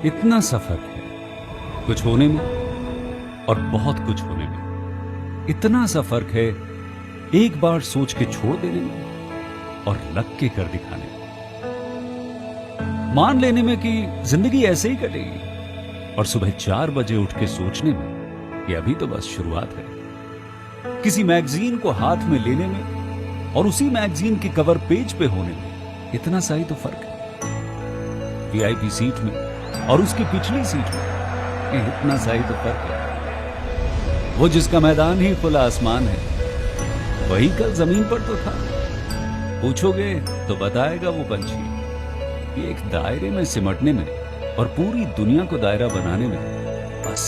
इतना सफर है कुछ होने में और बहुत कुछ होने में। इतना सा फर्क है एक बार सोच के छोड़ देने में और लग के कर दिखाने में। मान लेने में कि जिंदगी ऐसे ही कटेगी और सुबह 4 बजे उठ के सोचने में कि अभी तो बस शुरुआत है। किसी मैगजीन को हाथ में लेने में और उसी मैगजीन के कवर पेज पे होने में इतना सा ही तो फर्क है। वीआईपी सीट में और उसकी पिछली सीट में इतना सा ही तो फर्क है। वो जिसका मैदान ही खुला आसमान है वही कल जमीन पर तो था। पूछोगे तो बताएगा वो पंछी कि एक दायरे में सिमटने में और पूरी दुनिया को दायरा बनाने में बस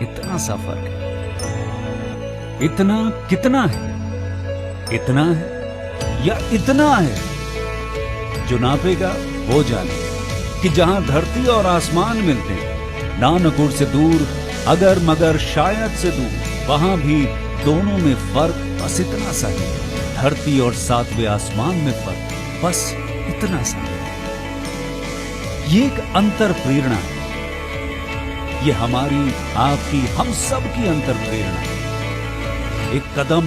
इतना सा फर्क है। इतना कितना है? इतना है या इतना है? जो नापेगा वो जाने कि जहां धरती और आसमान मिलते हैं, नानकुर से दूर अगर मगर शायद से दूर, वहां भी दोनों में फर्क बस इतना सा है। धरती और 7वें आसमान में फर्क बस इतना सा है। ये एक अंतर प्रेरणा है। ये हमारी, आपकी, हम सब की अंतर प्रेरणा है। एक कदम,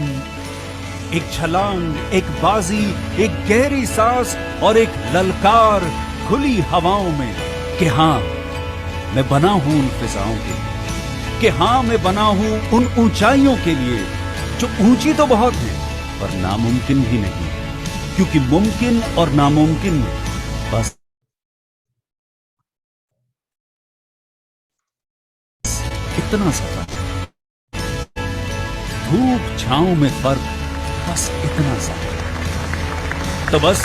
एक छलांग, एक बाजी, एक गहरी सांस और एक ललकार खुली हवाओं में कि हाँ मैं बना हूं उन फिजाओं के लिए, कि हाँ मैं बना हूं उन ऊंचाइयों के लिए जो ऊंची तो बहुत है पर नामुमकिन भी नहीं, क्योंकि मुमकिन और नामुमकिन में बस इतना सा फर्क। धूप छांव में फर्क बस इतना सा। तो बस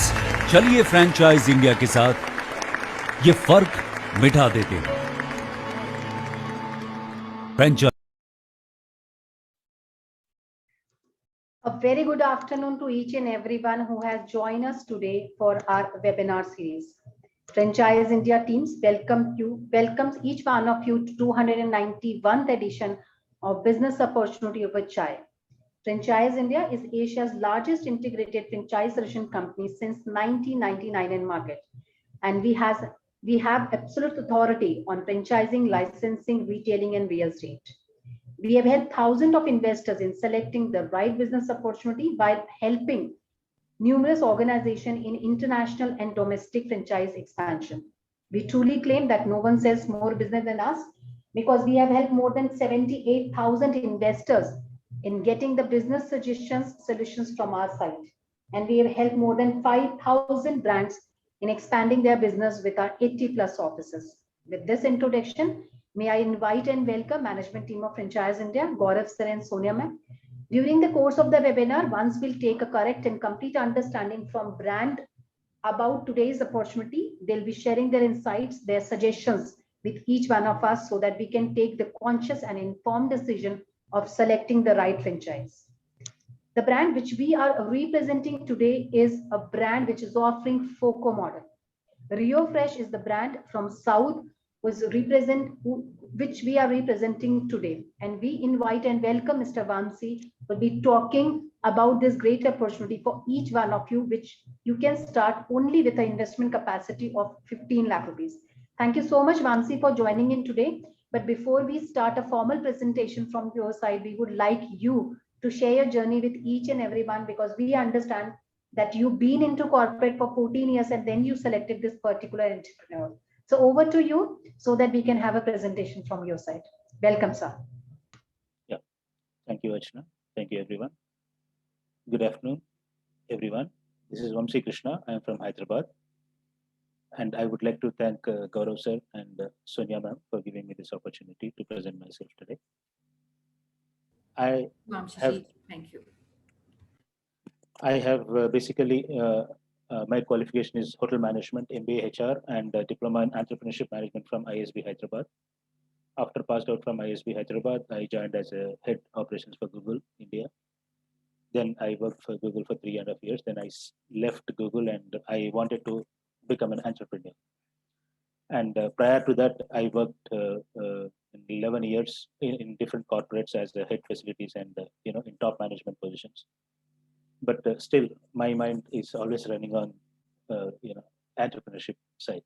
चलिए फ्रेंचाइज इंडिया के साथ ये फर्क मिटा देते हैं। Franchise A very good afternoon to each and everyone who has joined us today for our webinar series. Franchise India teams welcomes each one of you to 291st edition of Business Opportunity Over Chai. Franchise India is Asia's largest integrated franchise solution company since 1999 in market, and we have absolute authority on franchising, licensing, retailing, and real estate. We have helped thousands of investors in selecting the right business opportunity while helping numerous organizations in international and domestic franchise expansion. We truly claim that no one sells more business than us because we have helped more than 78,000 investors in getting the business solutions from our site. And we have helped more than 5,000 brands in expanding their business with our 80 plus offices. With this introduction, may I invite and welcome management team of Franchise India, Gaurav sir and Sonia ma'am. During the course of the webinar, once we'll take a correct and complete understanding from brand about today's opportunity. They'll be sharing their insights, their suggestions with each one of us so that we can take the conscious and informed decision of selecting the right franchise. The brand which we are representing today is a brand which is offering FOCO model. Rio Fresh is the brand from South which we are representing today. And we invite and welcome Mr. Vansi will be talking about this great opportunity for each one of you, which you can start only with an investment capacity of 15 lakh rupees. Thank you so much, Vansi, for joining in today. But before we start a formal presentation from your side, we would like you to share your journey with each and everyone, because we understand that you've been into corporate for 14 years and then you selected this particular entrepreneur. So over to you so that we can have a presentation from your side. Welcome, sir. Yeah, thank you, Archana. Thank you, everyone. Good afternoon, everyone. This is Vamsi Krishna. I am from Hyderabad. And I would like to thank Gaurav sir and Sonia ma'am for giving me this opportunity to present myself today. Thank you. I have basically, my qualification is Hotel Management, MBA HR, and Diploma in Entrepreneurship Management from ISB Hyderabad. After passed out from ISB Hyderabad, I joined as a head operations for Google India. Then I worked for Google for 3.5 years. Then I left Google and I wanted to become an entrepreneur. And prior to that, I worked 11 years in different corporates as the head facilities and in top management positions. But still, my mind is always running on entrepreneurship side.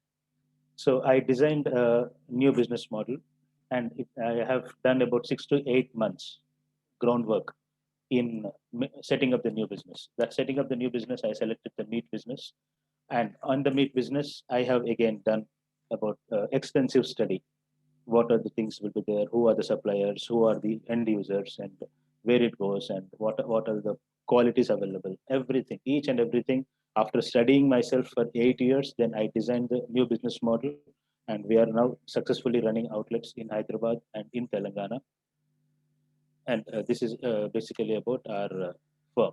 So I designed a new business model, and I have done about 6 to 8 months groundwork in setting up the new business. That setting up the new business, I selected the meat business, and on the meat business, I have again done about extensive study. What are the things will be there? Who are the suppliers? Who are the end users? And where it goes? And what are the qualities available? Everything, each and everything. After studying myself for 8 years, then I designed the new business model, and we are now successfully running outlets in Hyderabad and in Telangana. And this is basically about our firm.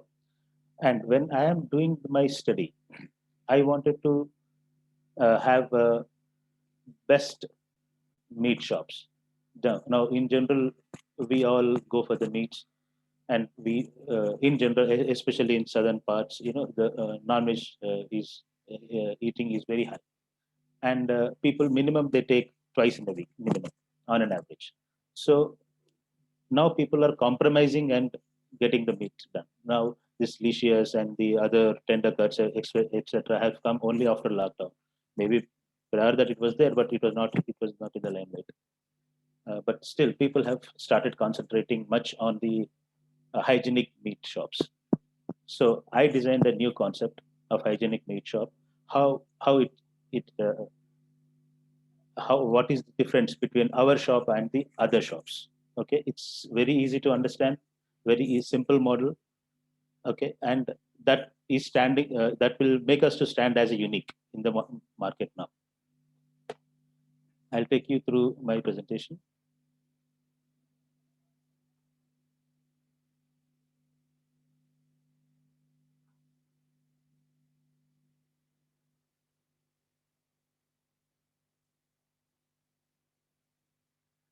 And when I am doing my study, I wanted to have best meat shops. Now, in general, we all go for the meats, and we, in general, especially in southern parts, the non-veg is eating is very high, and people minimum they take twice in a week minimum on an average. So now people are compromising and getting the meat done. Now this Licious and the other tender cuts, etc., have come only after lockdown. Maybe prior that it was there, but it was not in the limelight. But still, people have started concentrating much on the hygienic meat shops. So I designed a new concept of hygienic meat shop. How it how what is the difference between our shop and the other shops? Okay, it's very easy to understand, very simple model. Okay, and that is standing. That will make us to stand as a unique in the market now. I'll take you through my presentation.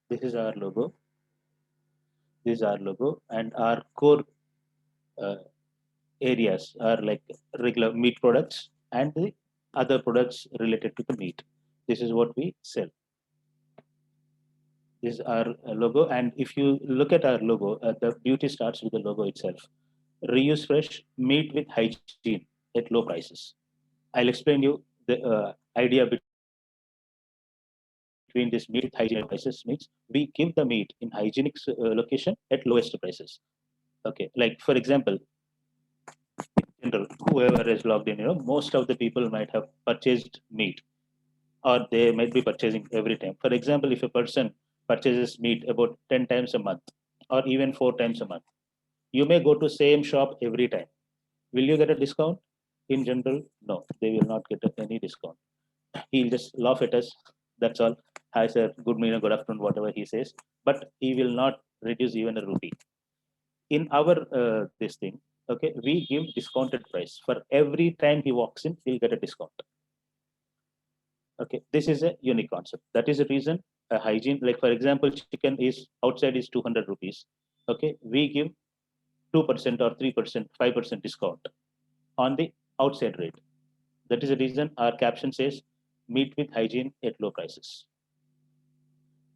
This is our logo. This is our logo, and our core uh, areas are like regular meat products and the other products related to the meat. This is what we sell. This is our logo, and if you look at our logo, the beauty starts with the logo itself. Reuse fresh meat with hygiene at low prices. I'll explain you the idea between this meat with hygiene prices means we give the meat in hygienic location at lowest prices. Okay, like for example, in general, whoever is logged in, most of the people might have purchased meat, or they might be purchasing every time. For example, if a person purchases meat about 10 times a month, or even 4 times a month, you may go to same shop every time. Will you get a discount? In general, no, they will not get any discount. He'll just laugh at us. That's all. Hi sir, good morning, good afternoon, whatever he says. But he will not reduce even a rupee. In our this thing, okay, we give discounted price. For every time he walks in, he'll get a discount. Okay, this is a unique concept. That is the reason a hygiene, like for example, chicken is outside is 200 rupees. Okay, we give 2% or 3%, 5% discount on the outside rate. That is the reason our caption says meat with hygiene at low prices.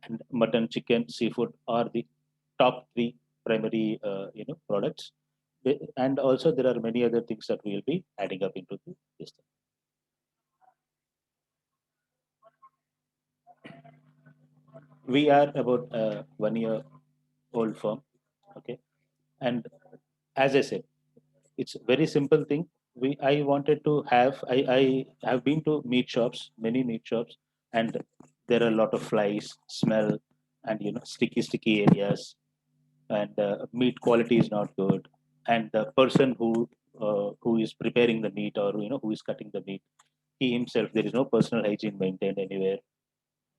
And mutton, chicken, seafood are the top three primary products. And also there are many other things that we will be adding up into this thing. We are about 1 year old firm. Okay, and as I said, it's a very simple thing. I wanted to have, I have been to meat shops, many meat shops, and there are a lot of flies, smell, and sticky areas, and meat quality is not good, and the person who is preparing the meat, or who is cutting the meat, he himself, there is no personal hygiene maintained anywhere.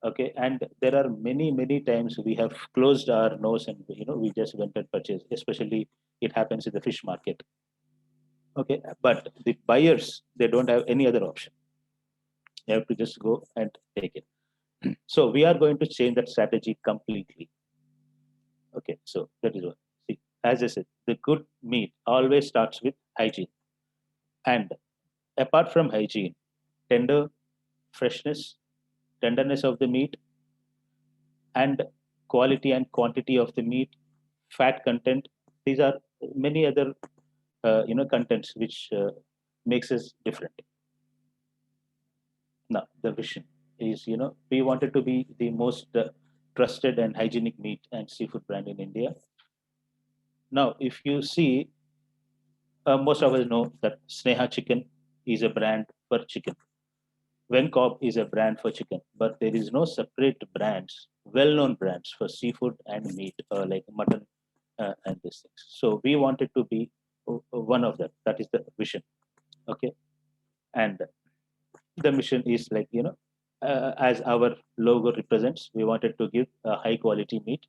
Okay, and there are many times we have closed our nose, and we just went and purchased, especially it happens in the fish market. Okay, but the buyers, they don't have any other option. They have to just go and take it. So we are going to change that strategy completely. Okay, so that is what. See, as I said, the good meat always starts with hygiene, and apart from hygiene, tender freshness, tenderness of the meat, and quality and quantity of the meat, fat content. These are many other contents which makes us different. Now the vision. is, we wanted to be the most trusted and hygienic meat and seafood brand in India. Now, if you see, most of us know that Sneha Chicken is a brand for chicken. Vencob is a brand for chicken, but there is no separate brands, well-known brands for seafood and meat, like mutton and these things. So we wanted to be one of them. That is the vision. Okay, and the mission is like, as our logo represents, we wanted to give a high quality meat,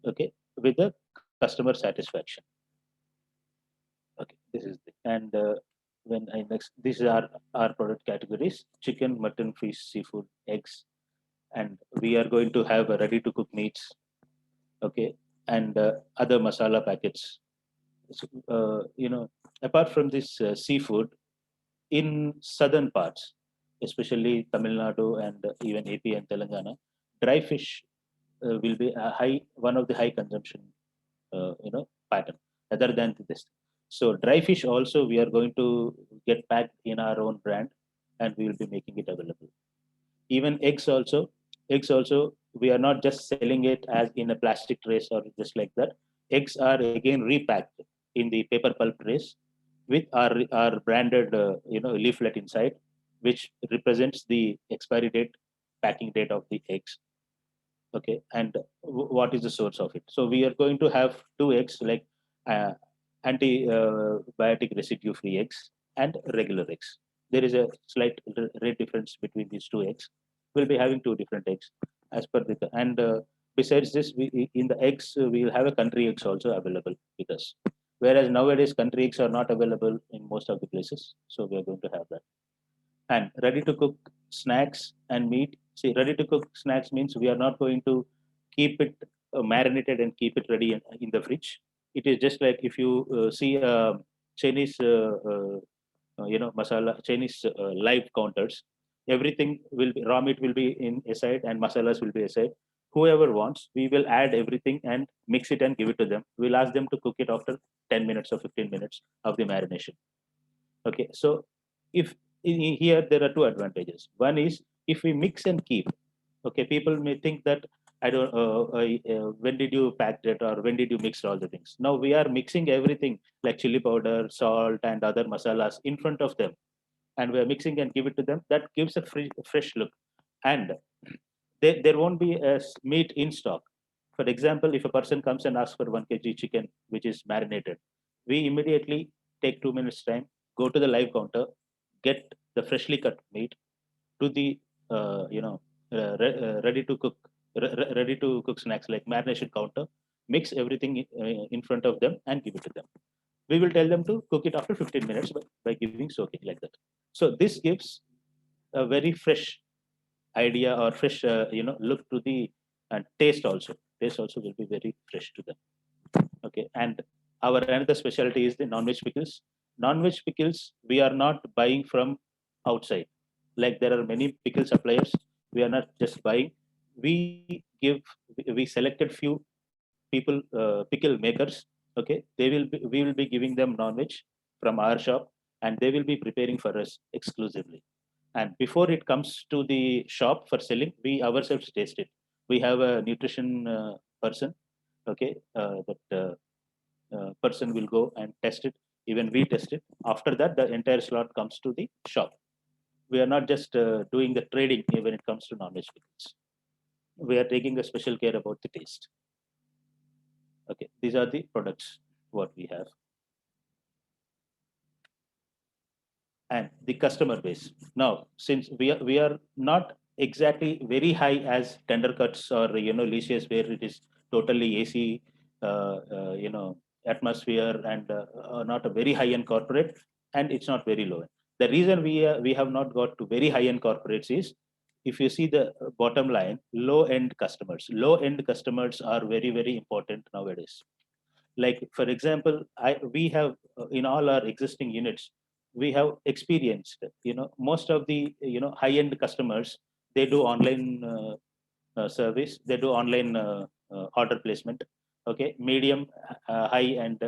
okay, with the customer satisfaction. Okay, this is the, and when I next, these are our product categories: chicken, mutton, fish, seafood, eggs, and we are going to have a ready to cook meats, okay, and other masala packets. So, apart from this seafood, in southern parts, especially Tamil Nadu and even AP and Telangana, dry fish will be a high, one of the high consumption, pattern other than this. So dry fish also we are going to get packed in our own brand, and we will be making it available. Even eggs also we are not just selling it as in a plastic trays or just like that. Eggs are again repacked in the paper pulp trays with our branded leaflet inside, which represents the expiry date, packing date of the eggs. Okay, and what is the source of it? So we are going to have two eggs, like uh, antibiotic residue free eggs and regular eggs. There is a slight rate difference between these two eggs. We'll be having two different eggs as per the, and besides this, we in the eggs we will have a country eggs also available with us. Whereas nowadays country eggs are not available in most of the places, so we are going to have that. And ready to cook snacks and meat. See, ready to cook snacks means we are not going to keep it marinated and keep it ready in the fridge. It is just like if you see Chinese, masala, Chinese live counters, everything will be, raw meat will be in aside and masalas will be aside. Whoever wants, we will add everything and mix it and give it to them. We'll ask them to cook it after 10 minutes or 15 minutes of the marination. Okay, so if here there are two advantages. One is if we mix and keep. Okay, people may think that I don't. When did you pack it or when did you mix all the things? Now we are mixing everything like chili powder, salt, and other masalas in front of them, and we are mixing and give it to them. That gives a fresh look, and there won't be a meat in stock. For example, if a person comes and asks for 1 kg chicken, which is marinated, we immediately take 2 minutes time, go to the live counter, get the freshly cut meat to the ready to cook ready to cook snacks like marination counter, mix everything in front of them and give it to them. We will tell them to cook it after 15 minutes by giving soaking like that. So this gives a very fresh idea or fresh look to the, and taste also will be very fresh to them. Okay, and our another specialty is the non-veg pickles. Non-veg pickles we are not buying from outside, like there are many pickle suppliers. We are not just buying, we give, we selected few people, pickle makers. Okay, we will be giving them non-veg from our shop, and they will be preparing for us exclusively. And before it comes to the shop for selling, we ourselves taste it. We have a nutrition person. Okay, that person will go and test it. Even we test it. After that, the entire slot comes to the shop. We are not just doing the trading when it comes to non-veg pickles. We are taking a special care about the taste. Okay, these are the products what we have. And the customer base. Now, since we are not exactly very high as tender cuts or leashes where it is totally AC, atmosphere, and not a very high end corporate, and it's not very low. The reason we have not got to very high end corporates is, if you see the bottom line, low end customers. Low end customers are very important nowadays. Like for example, we have in all our existing units, we have experienced, most of the high end customers, they do online service, they do online order placement. Okay, medium, high and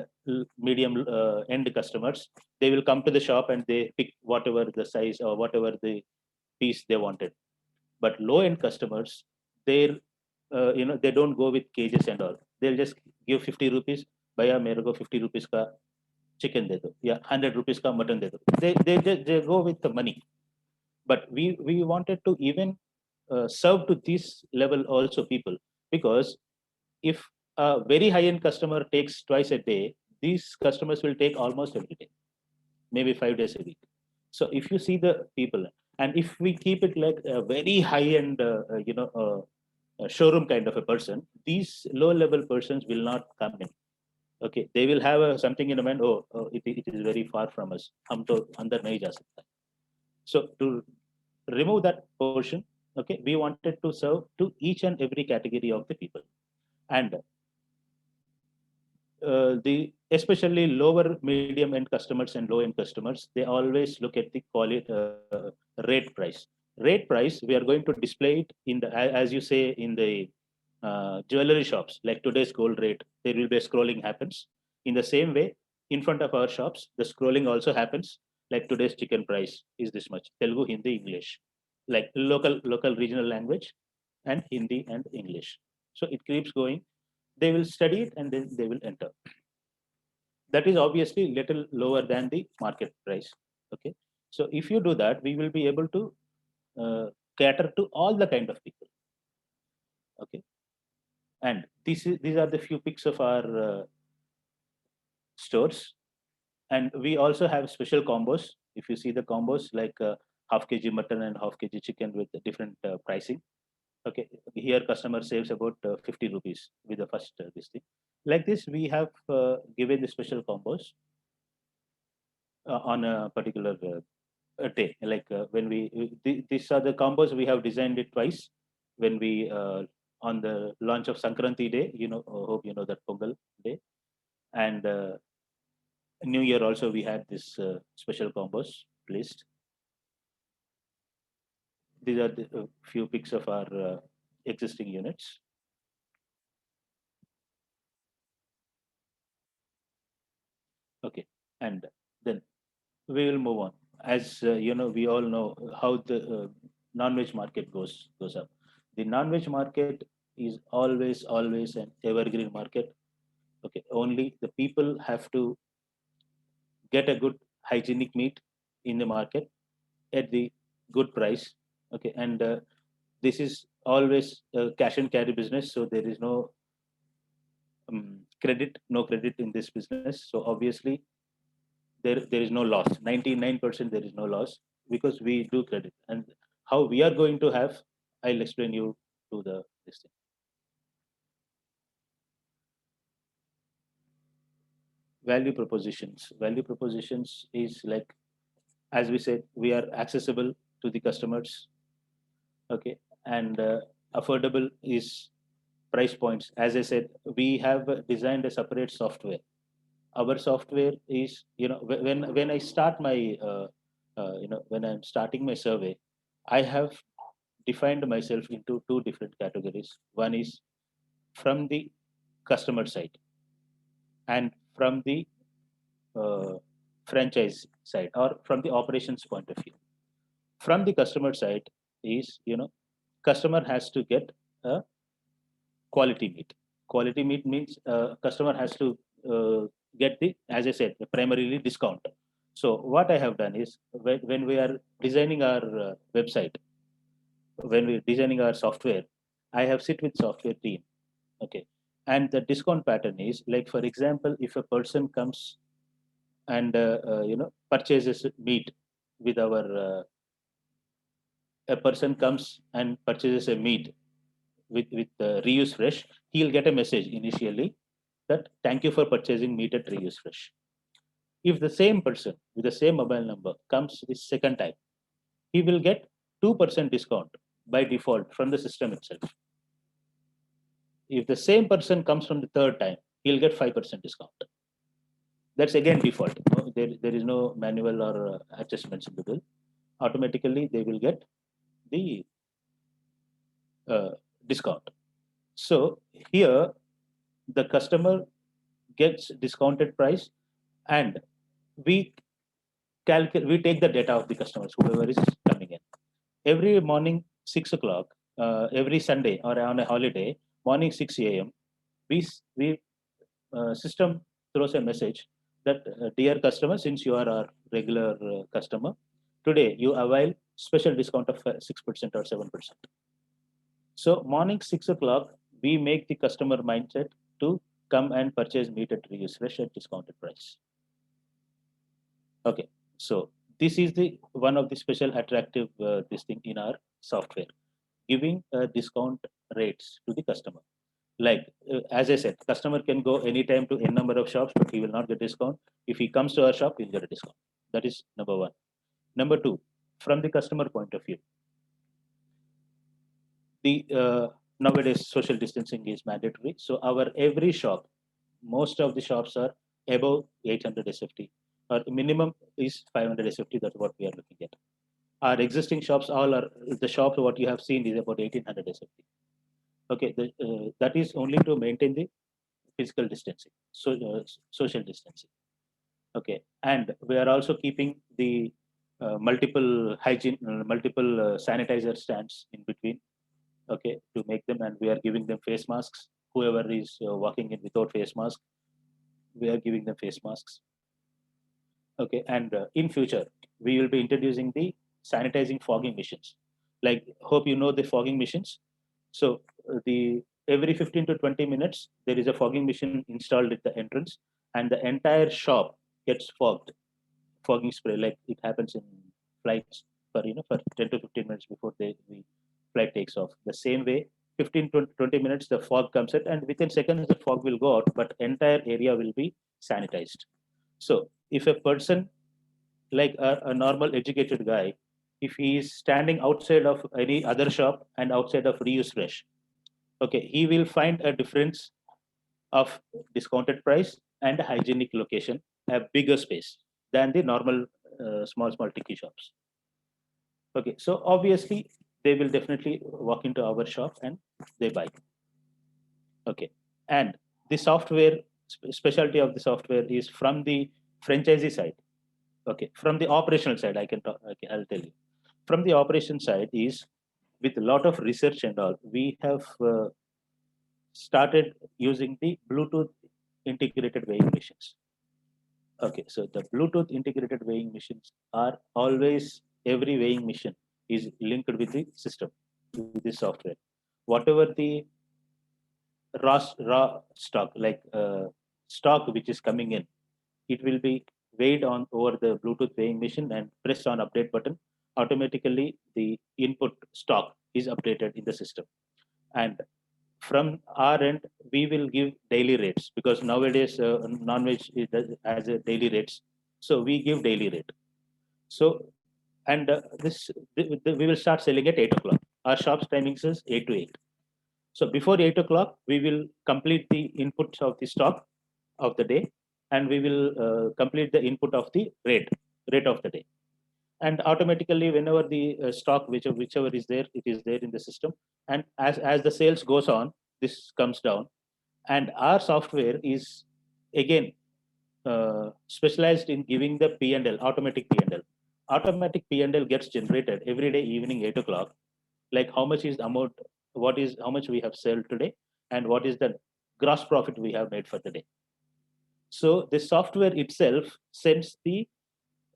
medium end customers, they will come to the shop and they pick whatever the size or whatever the piece they wanted. But low-end customers, they're they don't go with cages and all. They'll just give 50 rupees. Bhaiya, mere ko 50 rupees ka chicken de do. Yeah, 100 rupees ka mutton de do. They go with the money. But we wanted to even serve to this level also people, because if a very high-end customer takes twice a day, these customers will take almost every day, maybe 5 days a week. So if you see the people, and if we keep it like a very high-end, showroom kind of a person, these low-level persons will not come in. Okay, they will have something in mind. It is very far from us. हम तो अंदर नहीं जा सकता. So to remove that portion, okay, we wanted to serve to each and every category of the people, and the especially lower medium end customers and low end customers, they always look at the quality, rate price. Rate price, we are going to display it in the, as you say, in the jewelry shops, like today's gold rate, there will be a scrolling happens. In the same way, in front of our shops, the scrolling also happens, like today's chicken price is this much, Telugu, Hindi, English, like local regional language, and Hindi and English. So it keeps going. They will study it and then they will enter. That is obviously little lower than the market price. Okay, so if you do that, we will be able to cater to all the kind of people. Okay, and these are the few pics of our stores, and we also have special combos. If you see the combos, like half kg mutton and half kg chicken with different pricing. Okay, here customer saves about 50 rupees with the first this thing. Like this, we have given the special combos on a particular day. Like when these are the combos we have designed it twice. When we on the launch of Sankranti day, hope you know that Pongal day, and New Year also we had this special combos placed. These are the few pics of our existing units. Okay, and then we will move on. As we all know how the non-veg market goes up. The non-veg market is always an evergreen market. Okay, only the people have to get a good hygienic meat in the market at the good price. Okay, and this is always a cash and carry business, so there is no credit in this business. So obviously there is no loss. 99% there is no loss, because we do credit. And how we are going to have, I'll explain you to this thing. Value propositions is like, as we said, we are accessible to the customers. Okay, and affordable is price points. As I said, we have designed a separate software. Our software is, when I start my when I'm starting my survey, I have defined myself into two different categories. One is from the customer side, and from the franchise side, or from the operations point of view. From the customer side is, customer has to get a quality meat. Quality meat means customer has to get the, as I said, primarily discount. So what I have done is, when we are designing our website, when we're designing our software, I have sit with software team. Okay, and the discount pattern is like, for example, if a person comes and purchases meat with our a person comes and purchases a meat with Reuse Fresh, he'll get a message initially that thank you for purchasing meat at Reuse Fresh. If the same person with the same mobile number comes the second time, he will get 2% discount by default from the system itself. If the same person comes from the third time, he'll get 5% discount. That's again default. There is no manual or adjustments in the bill. Automatically, they will get the discount. So here, the customer gets discounted price, and we take the data of the customers, whoever is coming in. Every morning, 6 o'clock every Sunday or on a holiday, morning 6 a.m., we system throws a message that dear customer, since you are our regular customer, today you avail special discount of 6% or 7%. So morning 6 o'clock, we make the customer mindset to come and purchase meat at reuse fresh at discounted price. Okay, so this is the one of the special attractive this thing in our software, giving discount rates to the customer. Like as I said, customer can go anytime to n number of shops, but he will not get discount. If he comes to our shop, he'll get a discount. That is number one. Number two, from the customer point of view, the nowadays social distancing is mandatory. So our every shop, most of the shops are above 800 SFT, or minimum is 500 SFT. That's what we are looking at. Our existing shops, all are the shops what you have seen is about 1800 SFT. Okay, that is only to maintain the physical distancing, so social distancing. Okay, and we are also keeping the multiple hygiene, multiple sanitizer stands in between. Okay, to make them, and we are giving them face masks. Whoever is walking in without face mask, we are giving them face masks. Okay, and in future we will be introducing the sanitizing fogging machines. Like, hope you know the fogging machines. So the every 15 to 20 minutes there is a fogging machine installed at the entrance, and the entire shop gets fogged, fogging spray, like it happens in flights for for 10 to 15 minutes before the flight takes off. The same way, 15 to 20 minutes the fog comes out, and within seconds the fog will go out, but entire area will be sanitized. So if a person like a normal educated guy, if he is standing outside of any other shop and outside of Reuse Fresh, okay, he will find a difference of discounted price and hygienic location, a bigger space than the normal small tiki shops. Okay, so obviously they will definitely walk into our shop and they buy. Okay, and the software specialty of the software is from the franchisee side. Okay, from the operational side, I can talk. Okay, I'll tell you. From the operation side is with a lot of research and all, we have started using the Bluetooth integrated weighing machines. Okay, so the Bluetooth integrated weighing machines are always, every weighing machine is linked with the system, with the software. Whatever the raw stock, like stock which is coming in, it will be weighed on over the Bluetooth weighing machine and press on update button. Automatically, the input stock is updated in the system. And from our end, we will give daily rates, because nowadays non-veg has a daily rates. So we give daily rate. So, and we will start selling at 8 o'clock. Our shop's timings is 8 to 8. So before 8 o'clock, we will complete the inputs of the stock of the day, and we will complete the input of the rate of the day. And automatically, whenever the stock, whichever is there, it is there in the system. And as the sales goes on, this comes down. And our software is again specialized in giving the P&L, automatic P&L. Automatic P&L gets generated every day evening 8 o'clock. Like how much is the amount, how much we have sold today, and what is the gross profit we have made for the day. So the software itself sends the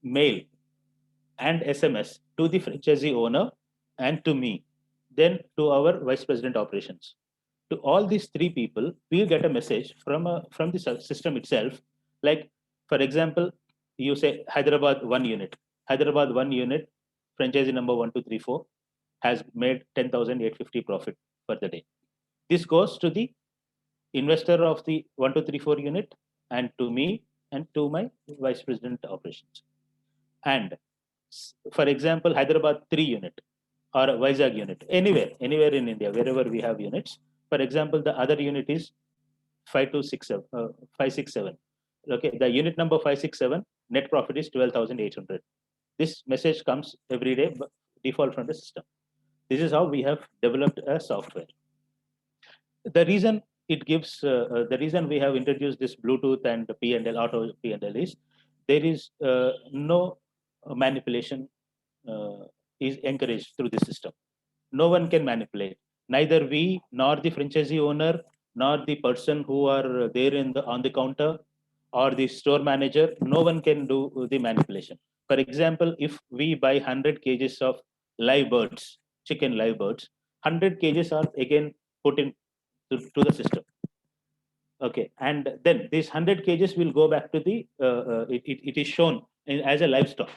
mail and SMS to the franchisee owner and to me, then to our vice president operations. To all these three people, we get a message from the system itself. Like, for example, you say Hyderabad 1 unit. Hyderabad 1 unit, franchisee number 1234 has made 10,850 profit for the day. This goes to the investor of the 1234 unit and to me and to my vice president operations. And for example, Hyderabad 3 unit or Vizag unit, anywhere in India, wherever we have units. For example, the other unit is 567. Okay, the unit number 567, net profit is 12,800. This message comes every day, default from the system. This is how we have developed a software. The reason it gives, the reason we have introduced this Bluetooth and P&L, auto P&L is there is no manipulation is encouraged through the system. no one can manipulate. Neither we, nor the franchisee owner, nor the person who are there on the counter, or the store manager, no one can do the manipulation. For example, if we buy 100 kgs of live birds, chicken live birds, 100 kgs are again put in to the system. Okay, and then these 100 kgs will go back to the, it is shown as a livestock.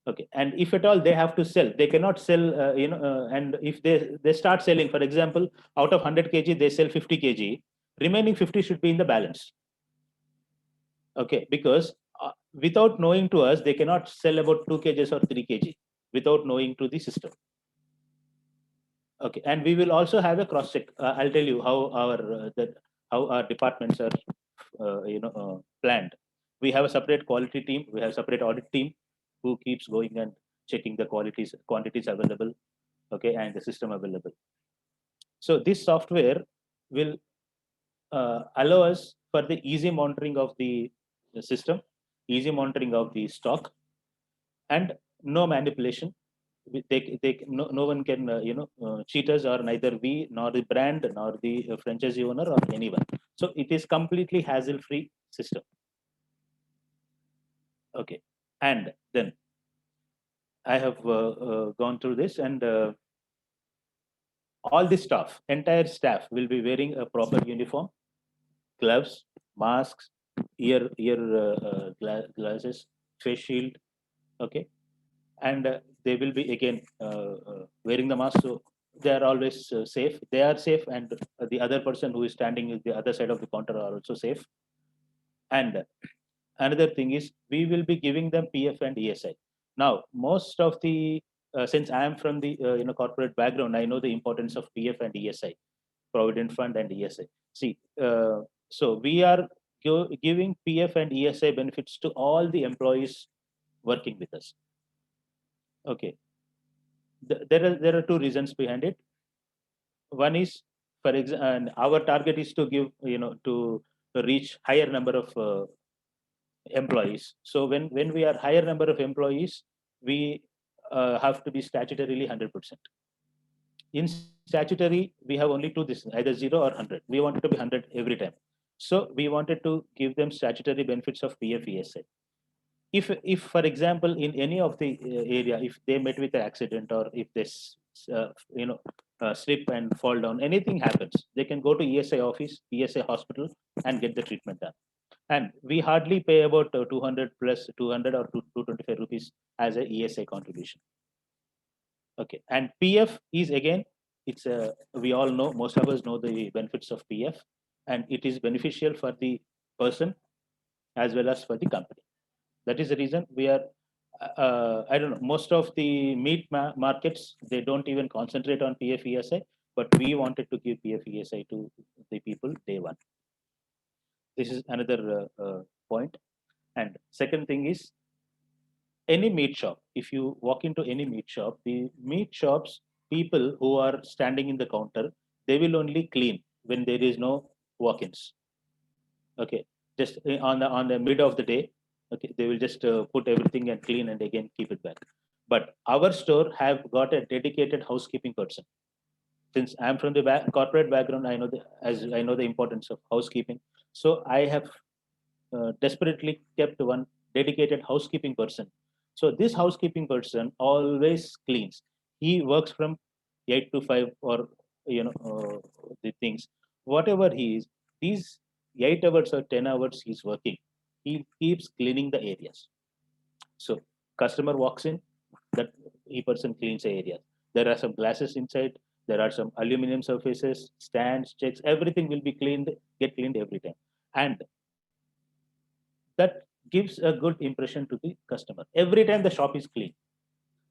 Okay, and if at all they have to sell, they cannot sell, and if they start selling, for example, out of 100 kg, they sell 50 kg, remaining 50 should be in the balance. Okay, because without knowing to us, they cannot sell about 2 kgs or 3 kg without knowing to the system. Okay, and we will also have a cross check. I'll tell you how our departments are, planned. We have a separate quality team. We have a separate audit team who keeps going and checking the quantities available, okay, and the system available. So this software will allow us for the easy monitoring of the system, easy monitoring of the stock, and no manipulation. No one can cheat us, or neither we nor the brand nor the franchisee owner or anyone. So it is completely hassle-free system. Okay, and then I have gone through this, and all the staff, entire staff, will be wearing a proper uniform, gloves, masks, ear glasses, face shield. Okay, and they will be again wearing the mask, so they are always safe. They are safe, and the other person who is standing at the other side of the counter are also safe. And another thing is, we will be giving them PF and ESI. Now, most of the since I am from the corporate background, I know the importance of PF and ESI, Provident Fund and ESI. See, so we are giving PF and ESI benefits to all the employees working with us. Okay, there are two reasons behind it. One is, for example, our target is to give, to reach higher number of employees. So when we are higher number of employees, we have to be statutorily 100%. In statutory, we have only two this, either 0 or 100. We wanted to be 100 every time. So we wanted to give them statutory benefits of PF ESI. If for example, in any of the area, if they met with an accident, or if they slip and fall down, anything happens, they can go to ESI office, ESI hospital, and get the treatment done. And we hardly pay about 200 plus 200 or 225 rupees as a ESI contribution. Okay, and PF is, again, it's a, we all know, most of us know the benefits of PF, and it is beneficial for the person as well as for the company. That is the reason we are, I don't know, most of the meat markets, they don't even concentrate on PF ESI, but we wanted to give PF ESI to the people day one. This is another point. And second thing is, any meat shop, if you walk into any meat shop, the meat shops, people who are standing in the counter, they will only clean when there is no walk-ins. Okay, just on the mid of the day, okay, they will just put everything and clean and again keep it back. But our store have got a dedicated housekeeping person. Since I'm from the corporate background, I know the importance of housekeeping. So I have desperately kept one dedicated housekeeping person. So this housekeeping person always cleans. He works from 8 to 5, or the things, whatever he is. These 8 hours or 10 hours he's working, he keeps cleaning the areas. So customer walks in, that person cleans the area. There are some glasses inside. There are some aluminum surfaces, stands, checks. Everything will be cleaned, get cleaned every time, and that gives a good impression to the customer. Every time the shop is clean.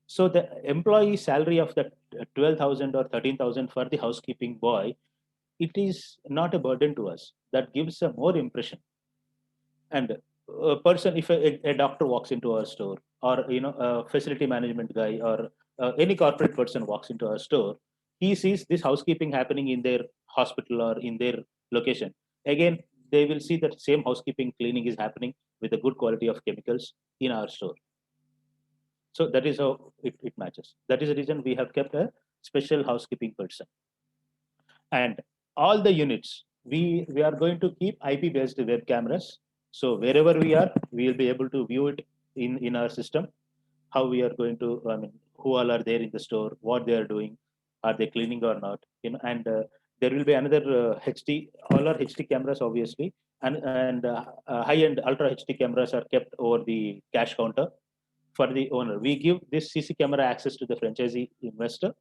So the employee salary of that 12,000 or 13,000 for the housekeeping boy, it is not a burden to us. That gives a more impression. And a person, if a doctor walks into our store, or a facility management guy, or any corporate person walks into our store, he sees this housekeeping happening in their hospital or in their location. Again, they will see that same housekeeping cleaning is happening with a good quality of chemicals in our store. So that is how it matches. That is the reason we have kept a special housekeeping person. And all the units, we are going to keep IP based web cameras. So wherever we are, we will be able to view it in our system. How we are going to, I mean, who all are there in the store, what they are doing, are they cleaning or not, and there will be another HD, all are HD cameras obviously, and high-end ultra HD cameras are kept over the cash counter for the owner. We give this CC camera access to the franchisee investor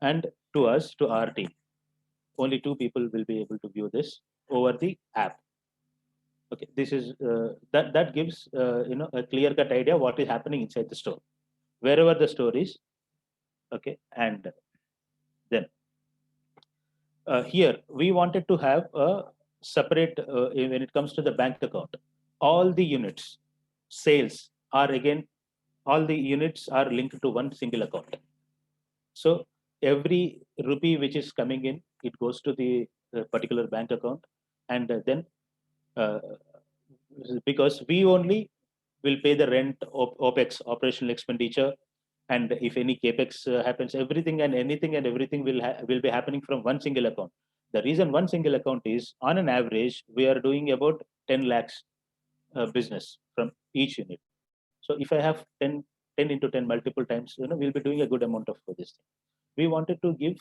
and to us, to our team. Only two people will be able to view this over the app. Okay, this is that gives a clear-cut idea what is happening inside the store, wherever the store is. Okay, and then here we wanted to have a separate when it comes to the bank account. All the units, sales are again, all the units are linked to one single account. So every rupee which is coming in, it goes to the particular bank account, and then uh, because we only will pay the rent, OPEX, operational expenditure, and if any capex happens, everything and anything and everything will be happening from one single account. The reason one single account is, on an average, we are doing about 10 lakhs business from each unit. So if I have 10 into 10 multiple times, we'll be doing a good amount of this thing. We wanted to give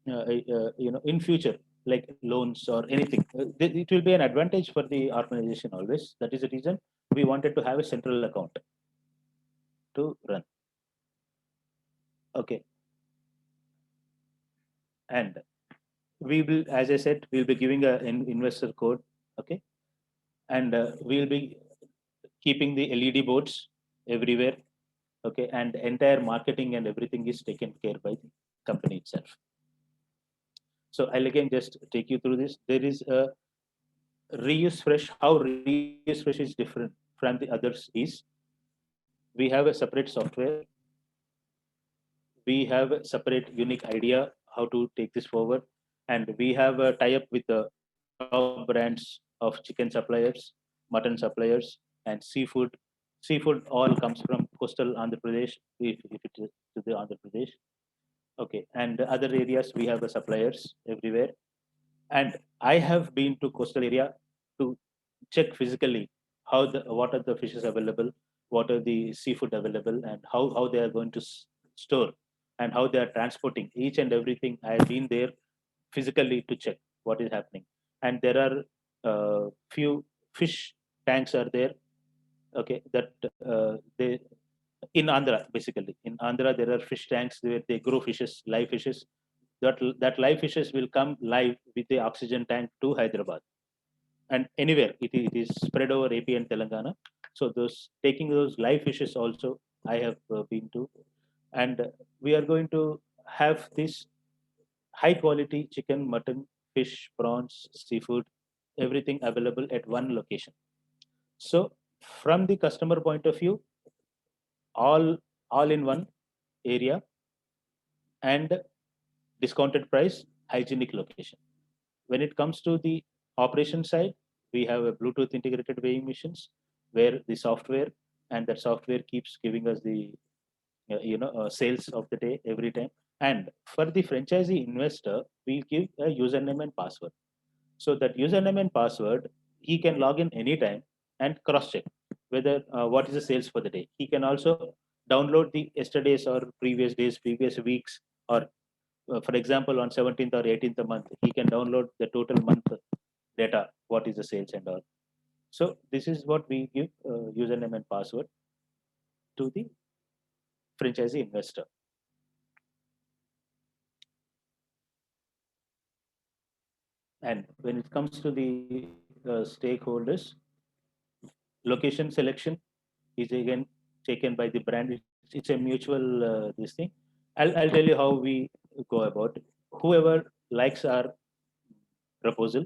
in future, like loans or anything, it will be an advantage for the organization always. That is the reason we wanted to have a central account to run. Okay, and we will, as I said, we'll be giving an investor code. Okay, and we'll be keeping the LED boards everywhere. Okay, and entire marketing and everything is taken care by the company itself. So I'll again just take you through this. There is a Reuse Fresh. How Reuse Fresh is different from the others is, we have a separate software. We have a separate unique idea how to take this forward, and we have a tie-up with the top brands of chicken suppliers, mutton suppliers, and seafood. Seafood all comes from coastal Andhra Pradesh, if it is to the Andhra Pradesh. Okay, and other areas we have the suppliers everywhere. And I have been to coastal area to check physically what are the fishes available, what are the seafood available, and how they are going to store, and how they are transporting each and everything. I have been there physically to check what is happening. And there are few fish tanks are there. Okay, that they in Andhra, basically in Andhra there are fish tanks where they grow fishes, live fishes. That live fishes will come live with the oxygen tank to Hyderabad, and anywhere it is spread over AP and Telangana. So those taking those live fishes also I have been to, and we are going to have this high quality chicken, mutton, fish, prawns, seafood, everything available at one location. So from the customer point of view, all in one area, and discounted price, hygienic location. When it comes to the operation side, we have a Bluetooth integrated weighing machines where the software, and that software keeps giving us the sales of the day every time. And for the franchisee investor, we give a username and password. So that username and password, he can log in anytime and cross check whether what is the sales for the day. He can also download the yesterday's or previous days, previous weeks, or for example, on 17th or 18th a month, he can download the total month data, what is the sales and all. So this is what we give username and password to the franchisee investor. And when it comes to the stakeholders, location selection is again taken by the brand. It's a mutual this thing. I'll tell you how we go about it. Whoever likes our proposal,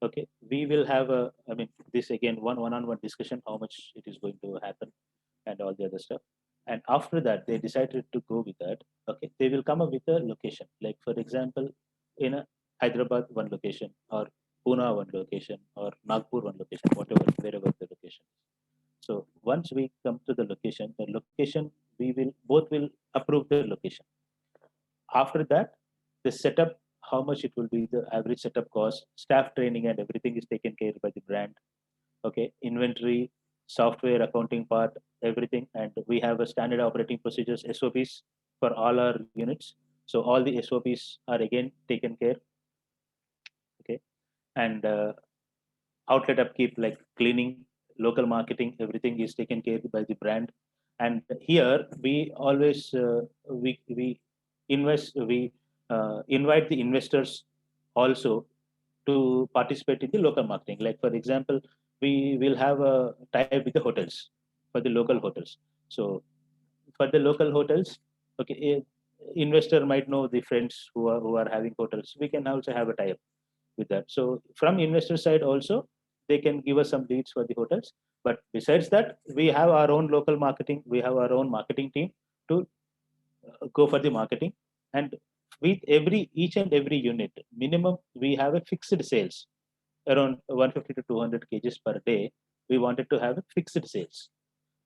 okay, we will have a, I mean, this again, one-on-one discussion, how much it is going to happen and all the other stuff. And after that, they decided to go with that. Okay, they will come up with a location. Like for example, in a Hyderabad one location, or Pune one location, or Nagpur one location, whatever, wherever the location is. So once we come to the location, we will approve the location. After that, the setup, how much it will be, the average setup cost, staff training and everything is taken care by the brand. Okay, inventory, software, accounting part, everything. And we have a standard operating procedures, SOPs for all our units. So all the SOPs are again taken care. Okay, and outlet upkeep like cleaning, local marketing, everything is taken care by the brand. And here we always we invite the investors also to participate in the local marketing. Like for example, we will have a tie-up with the hotels for the local hotels. So for the local hotels, okay, investor might know the friends who are having hotels. We can also have a tie-up with that. So from investor side also, they can give us some leads for the hotels. But besides that, we have our own local marketing. We have our own marketing team to go for the marketing. And with each and every unit, minimum we have a fixed sales around 150 to 200 kgs per day. We wanted to have a fixed sales.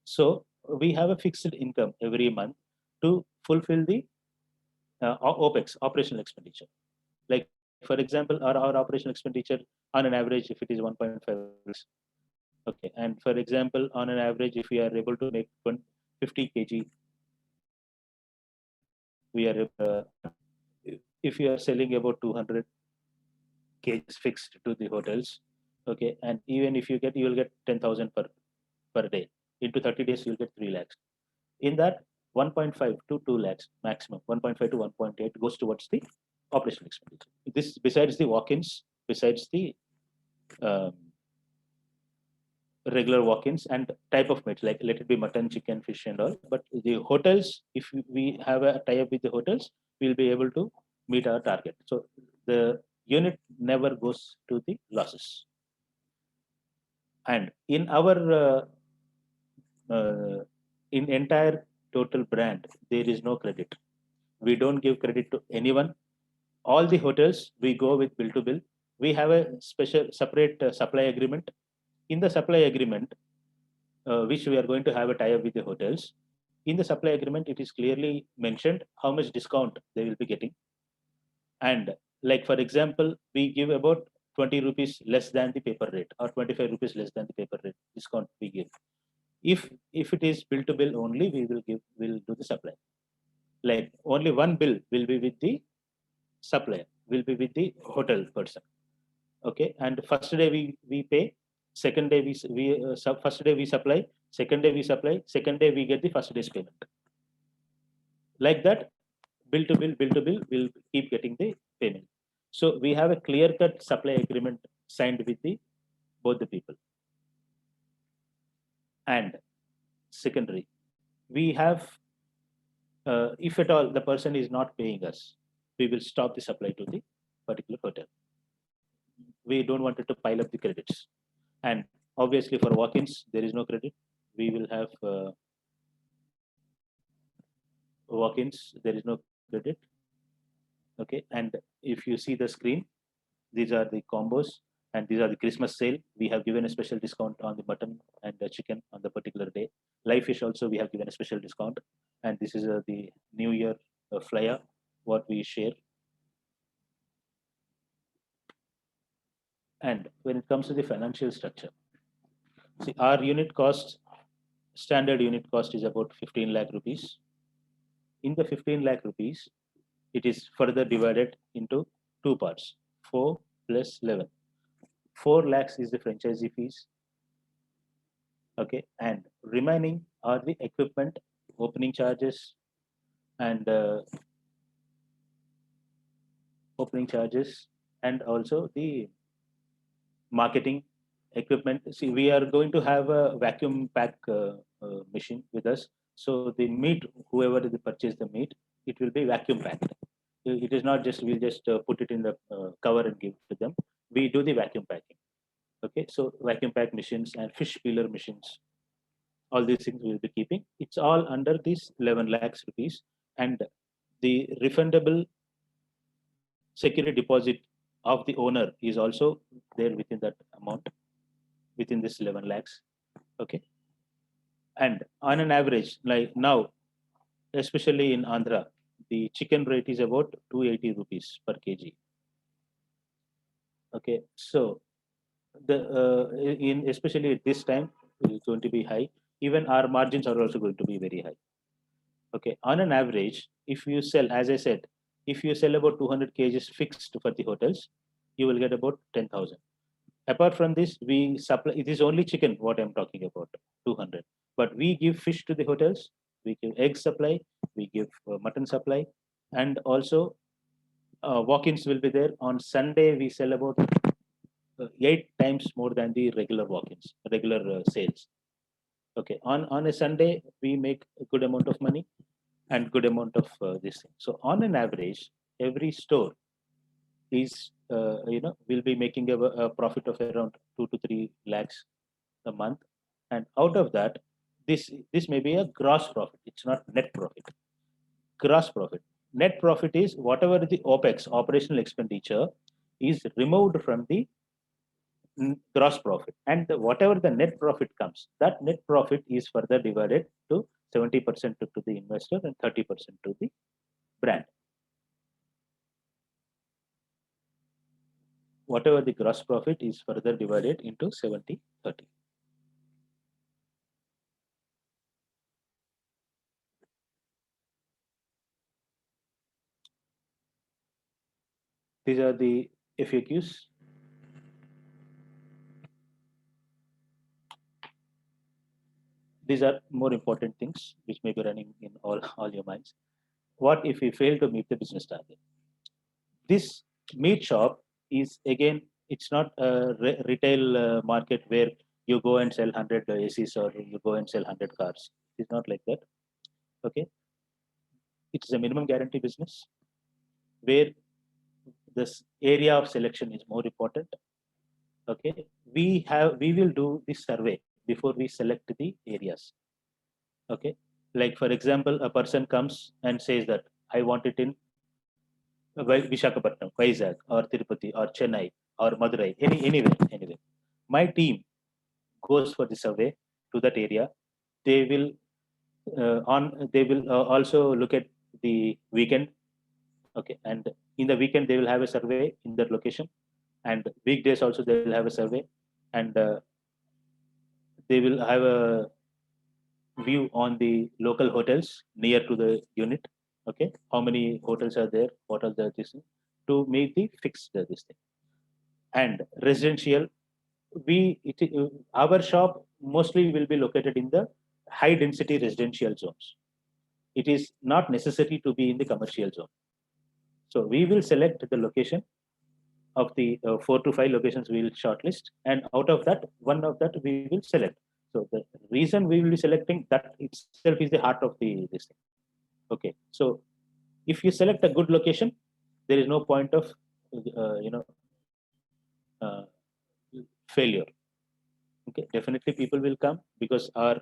So we have a fixed income every month to fulfill the OPEX, operational expenditure. Like for example, our operational expenditure on an average, if it is 1.5, okay. And for example, on an average, if we are able to make 50 kg, we are if you are selling about 200 kgs fixed to the hotels, okay. And even if you will get 10,000 per day. Into 30 days, you'll get 3 lakhs. In that, 1.5 to 2 lakhs maximum, 1.5 to 1.8 goes towards the operational expenditure. This besides the walk-ins, besides the regular walk-ins and type of meats, like let it be mutton, chicken, fish and all. But the hotels, if we have a tie-up with the hotels, we'll be able to meet our target. So the unit never goes to the losses. And in our in entire total brand, there is no credit. We don't give credit to anyone. All the hotels, we go with bill to bill. We have a special separate supply agreement. In the supply agreement, which we are going to have a tie-up with the hotels, in the supply agreement, it is clearly mentioned how much discount they will be getting. And like, for example, we give about 20 rupees less than the paper rate or 25 rupees less than the paper rate discount we give. If it is bill to bill only, we'll do the supply. Like only one bill will be with the supplier, will be with the hotel person. Okay, and first day we pay, second day first day we supply, second day we supply, second day we get the first day's payment. Like that, bill to bill, we'll keep getting the payment. So we have a clear-cut supply agreement signed with both the people. And secondary, we have, if at all the person is not paying us, we will stop the supply to the particular hotel. We don't want it to pile up the credits. And obviously for walk-ins, there is no credit. We will have walk-ins, there is no credit. Okay, and if you see the screen, these are the combos and these are the Christmas sale. We have given a special discount on the mutton and the chicken on the particular day. Live fish also we have given a special discount. And this is the New Year flyer, what we share. And when it comes to the financial structure, see, our unit cost, standard unit cost is about 15 lakh rupees. In the 15 lakh rupees, it is further divided into two parts, 4 plus 11. 4 lakhs is the franchisee fees. Okay, and remaining are the equipment, opening charges, and also the marketing equipment. See, we are going to have a vacuum pack machine with us. So the meat, whoever purchase the meat, it will be vacuum packed. It is not just, we'll just put it in the cover and give to them. We do the vacuum packing. Okay, so vacuum pack machines and fish peeler machines, all these things we'll be keeping. It's all under this 11 lakhs rupees, and the refundable security deposit of the owner is also there within that amount, within this 11 lakhs. Okay. And on an average, like now, especially in Andhra, the chicken rate is about 280 rupees per kg. Okay, so the in especially at this time is going to be high. Even our margins are also going to be very high. Okay, on an average, if you sell, as I said, if you sell about 200 kgs fixed for the hotels, you will get about 10,000. Apart from this, we supply, it is only chicken what I'm talking about, 200, but we give fish to the hotels, we give egg supply, we give mutton supply, and also walk-ins will be there. On Sunday we sell about 8 times more than the regular walk-ins, regular sales. Okay, on a Sunday we make a good amount of money and good amount of this thing. So on an average, every store is will be making a profit of around 2 to 3 lakhs a month, and out of that, this may be a gross profit. It's not net profit. Gross profit. Net profit is whatever the OPEX, operational expenditure, is removed from the gross profit, and whatever the net profit comes, that net profit is further divided to 70% to the investor and 30% to the brand. Whatever the gross profit is further divided into 70/30. These are the FAQs. These are more important things which may be running in all your minds. What if we fail to meet the business target? This meat shop is, again, it's not a retail market where you go and sell 100 ACs or you go and sell 100 cars. It's not like that. Okay. It's a minimum guarantee business where this area of selection is more important. Okay. We will do this survey before we select the areas. Okay. Like, for example, a person comes and says that I want it in Vishakhapatnam, Vizag, or Tirupati, or Chennai, or Madurai, anywhere. My team goes for the survey to that area. They will also look at the weekend. Okay, and in the weekend they will have a survey in that location, and weekdays also they will have a survey, and they will have a view on the local hotels near to the unit. Okay, how many hotels are there? What are the this to make the fixed this thing. And residential, our shop mostly will be located in the high density residential zones. It is not necessary to be in the commercial zone. So we will select the location of the 4 to 5 locations we will shortlist, and out of that, one of that we will select. So the reason we will be selecting that itself is the heart of this thing. Okay, so if you select a good location, there is no point of failure. Okay, definitely people will come because our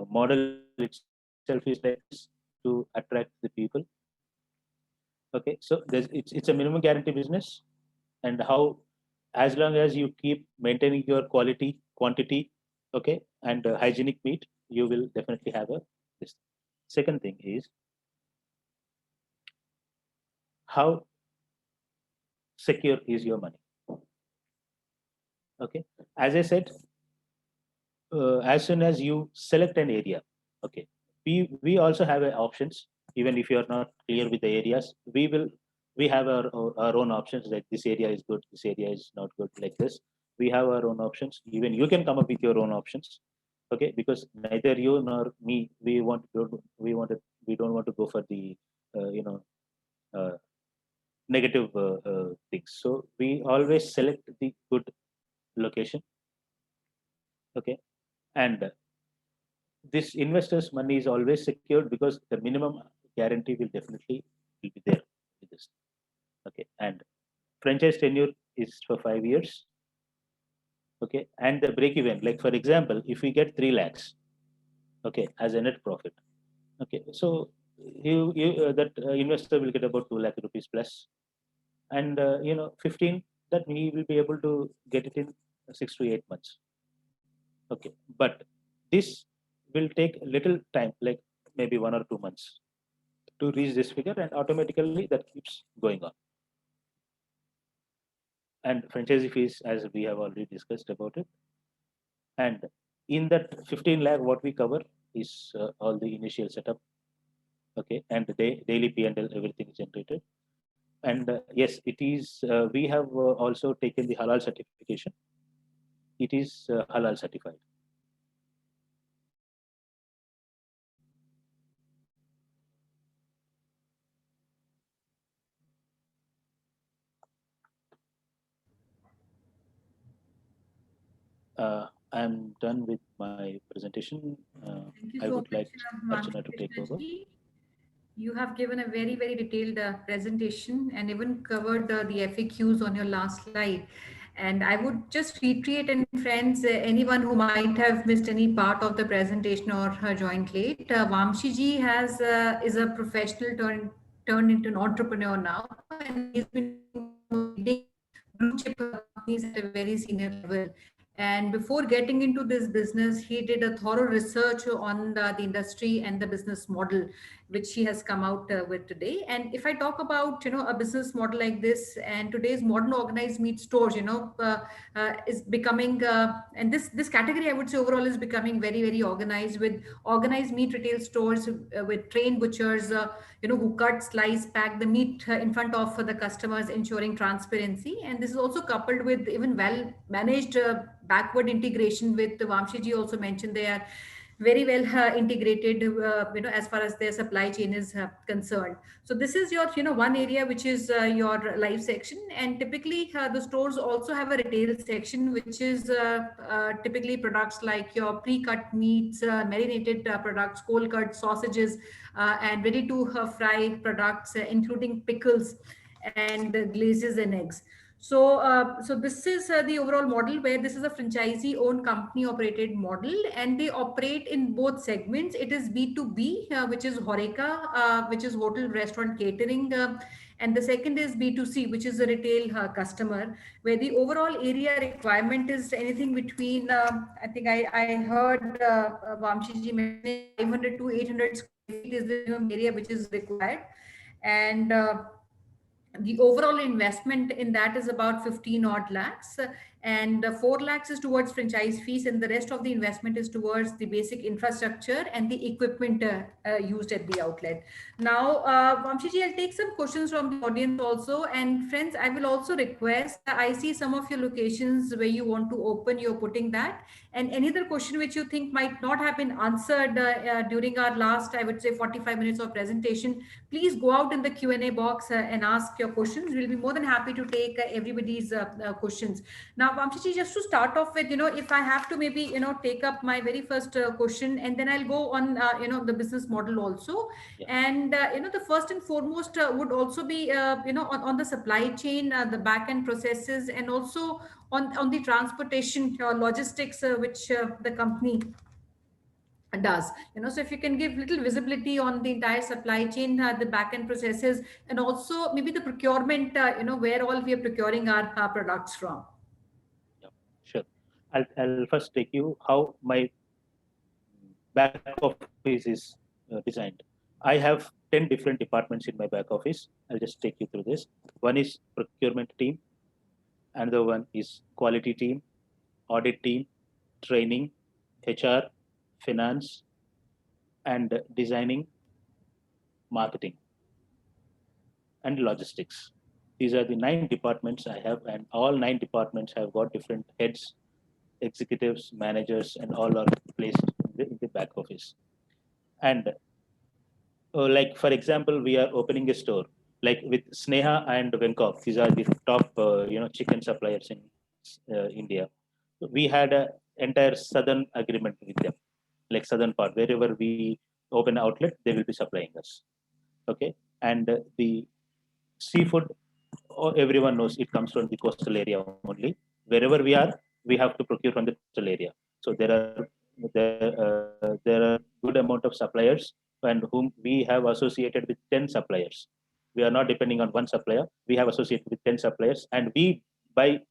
model itself is like this, to attract the people. Okay, so it's a minimum guarantee business, and how, as long as you keep maintaining your quality, quantity, okay, and hygienic meat, you will definitely have this. Second thing is how secure is your money. Okay, as I said, as soon as you select an area, okay, we also have options. Even if you are not clear with the areas, we have our own options, like this area is good, this area is not good, like this. We have our own options. Even you can come up with your own options. Okay, because neither you nor me, we don't want to go for the negative things. So we always select the good location. Okay, and this investor's money is always secured because the minimum guarantee will definitely be there with this. Okay, and franchise tenure is for 5 years. Okay, and the break even, like for example, if we get 3 lakhs, okay, as a net profit, okay, so that investor will get about 2 lakh rupees plus, and 15, that he will be able to get it in 6 to 8 months. Okay, but this will take little time, like maybe 1 or 2 months to reach this figure, and automatically that keeps going on. And franchisee fees, as we have already discussed about it. And in that 15 lakh, what we cover is all the initial setup, okay, and the daily P&L, everything is generated. And yes, it is. We have also taken the halal certification. It is halal certified. I'm done with my presentation. Thank you I so would like much, Archana to take over. Krishnaji. You have given a very, very detailed presentation and even covered the FAQs on your last slide. And I would just reiterate, and friends, anyone who might have missed any part of the presentation or joined late, Vamshi ji is a professional turned into an entrepreneur now, and he's been leading blue chip companies at a very senior level. And before getting into this business, he did a thorough research on the industry and the business model, which he has come out with today. And if I talk about, a business model like this, and today's modern organized meat stores, is becoming, and this category, I would say overall is becoming very, very organized, with organized meat retail stores with trained butchers, who cut, slice, pack the meat in front of the customers, ensuring transparency. And this is also coupled with even well managed backward integration with Vamshiji also mentioned they are very well integrated, as far as their supply chain is concerned. So this is your, one area which is your live section, and typically the stores also have a retail section, which is typically products like your pre-cut meats, marinated products, cold cut sausages, and ready to fry products, including pickles and glazes and eggs. So this is the overall model, where this is a franchisee-owned company-operated model, and they operate in both segments. It is B2B, which is Horeca, which is hotel, restaurant, catering, and the second is B2C, which is the retail customer, where the overall area requirement is anything between, I think I heard Vamshiji mentioning 500 to 800 square feet is the minimum area which is required, and the overall investment in that is about 15 odd lakhs, and 4 lakhs is towards franchise fees, and the rest of the investment is towards the basic infrastructure and the equipment used at the outlet. Now, Vamshiji, I'll take some questions from the audience also, and friends, I will also request, I see some of your locations where you want to open, you're putting that, and any other question which you think might not have been answered during our last, I would say, 45 minutes of presentation, please go out in the Q&A box and ask your questions. We'll be more than happy to take everybody's questions. Now, Vamshiji, just to start off with, if I have to maybe, take up my very first question, and then I'll go on, the business model also. Yeah. And, the first and foremost would also be, on the supply chain, the back end processes, and also on the transportation logistics, which the company does. So if you can give little visibility on the entire supply chain, the back end processes, and also maybe the procurement, where all we are procuring our products from. Yeah, sure. I'll first take you how my back office is designed. I have 10 different departments in my back office. I'll just take you through this. One is procurement team. Another one is quality team, audit team, training, HR, finance, and designing, marketing, and logistics. These are the 9 departments I have, and all 9 departments have got different heads, executives, managers, and all are placed in the back office. And like, for example, we are opening a store like with Sneha and Venkov. These are the top, chicken suppliers in India. We had an entire southern agreement with them, like southern part. Wherever we open outlet, they will be supplying us. Okay, and the seafood, everyone knows it comes from the coastal area only. Wherever we are, we have to procure from the coastal area. So there are good amount of suppliers, and whom we have associated with 10 suppliers. We are not depending on one supplier. We have associated with 10 suppliers, and we buy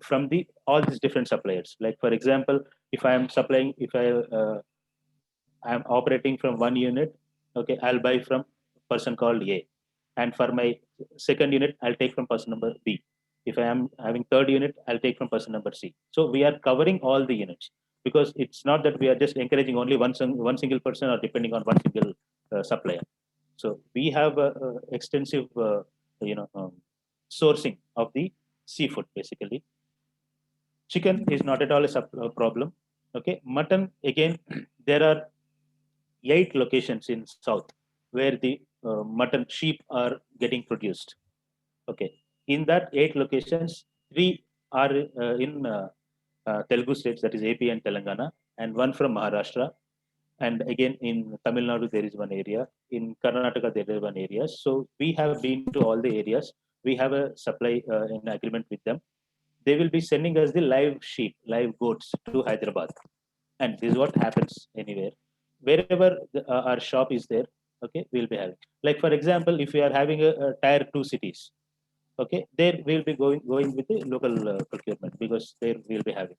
from the all these different suppliers. Like, for example, if I am supplying, if I I'm operating from one unit, okay, I'll buy from person called A. And for my second unit, I'll take from person number B. If I am having third unit, I'll take from person number C. So we are covering all the units, because it's not that we are just encouraging only one single person or depending on one single supplier. So we have extensive, sourcing of the seafood basically. Chicken is not at all a problem. Okay, mutton again, there are 8 locations in south where the mutton sheep are getting produced. Okay, in that 8 locations, 3 are in Telugu states, that is AP and Telangana, and 1 from Maharashtra. And again, in Tamil Nadu, there is one area. In Karnataka, there is one area. So we have been to all the areas. We have a supply in agreement with them. They will be sending us the live sheep, live goats to Hyderabad. And this is what happens anywhere. Wherever our shop is there, okay, we'll be having. Like for example, if we are having a tier 2 cities, okay, there we'll be going with the local procurement, because there we'll be having.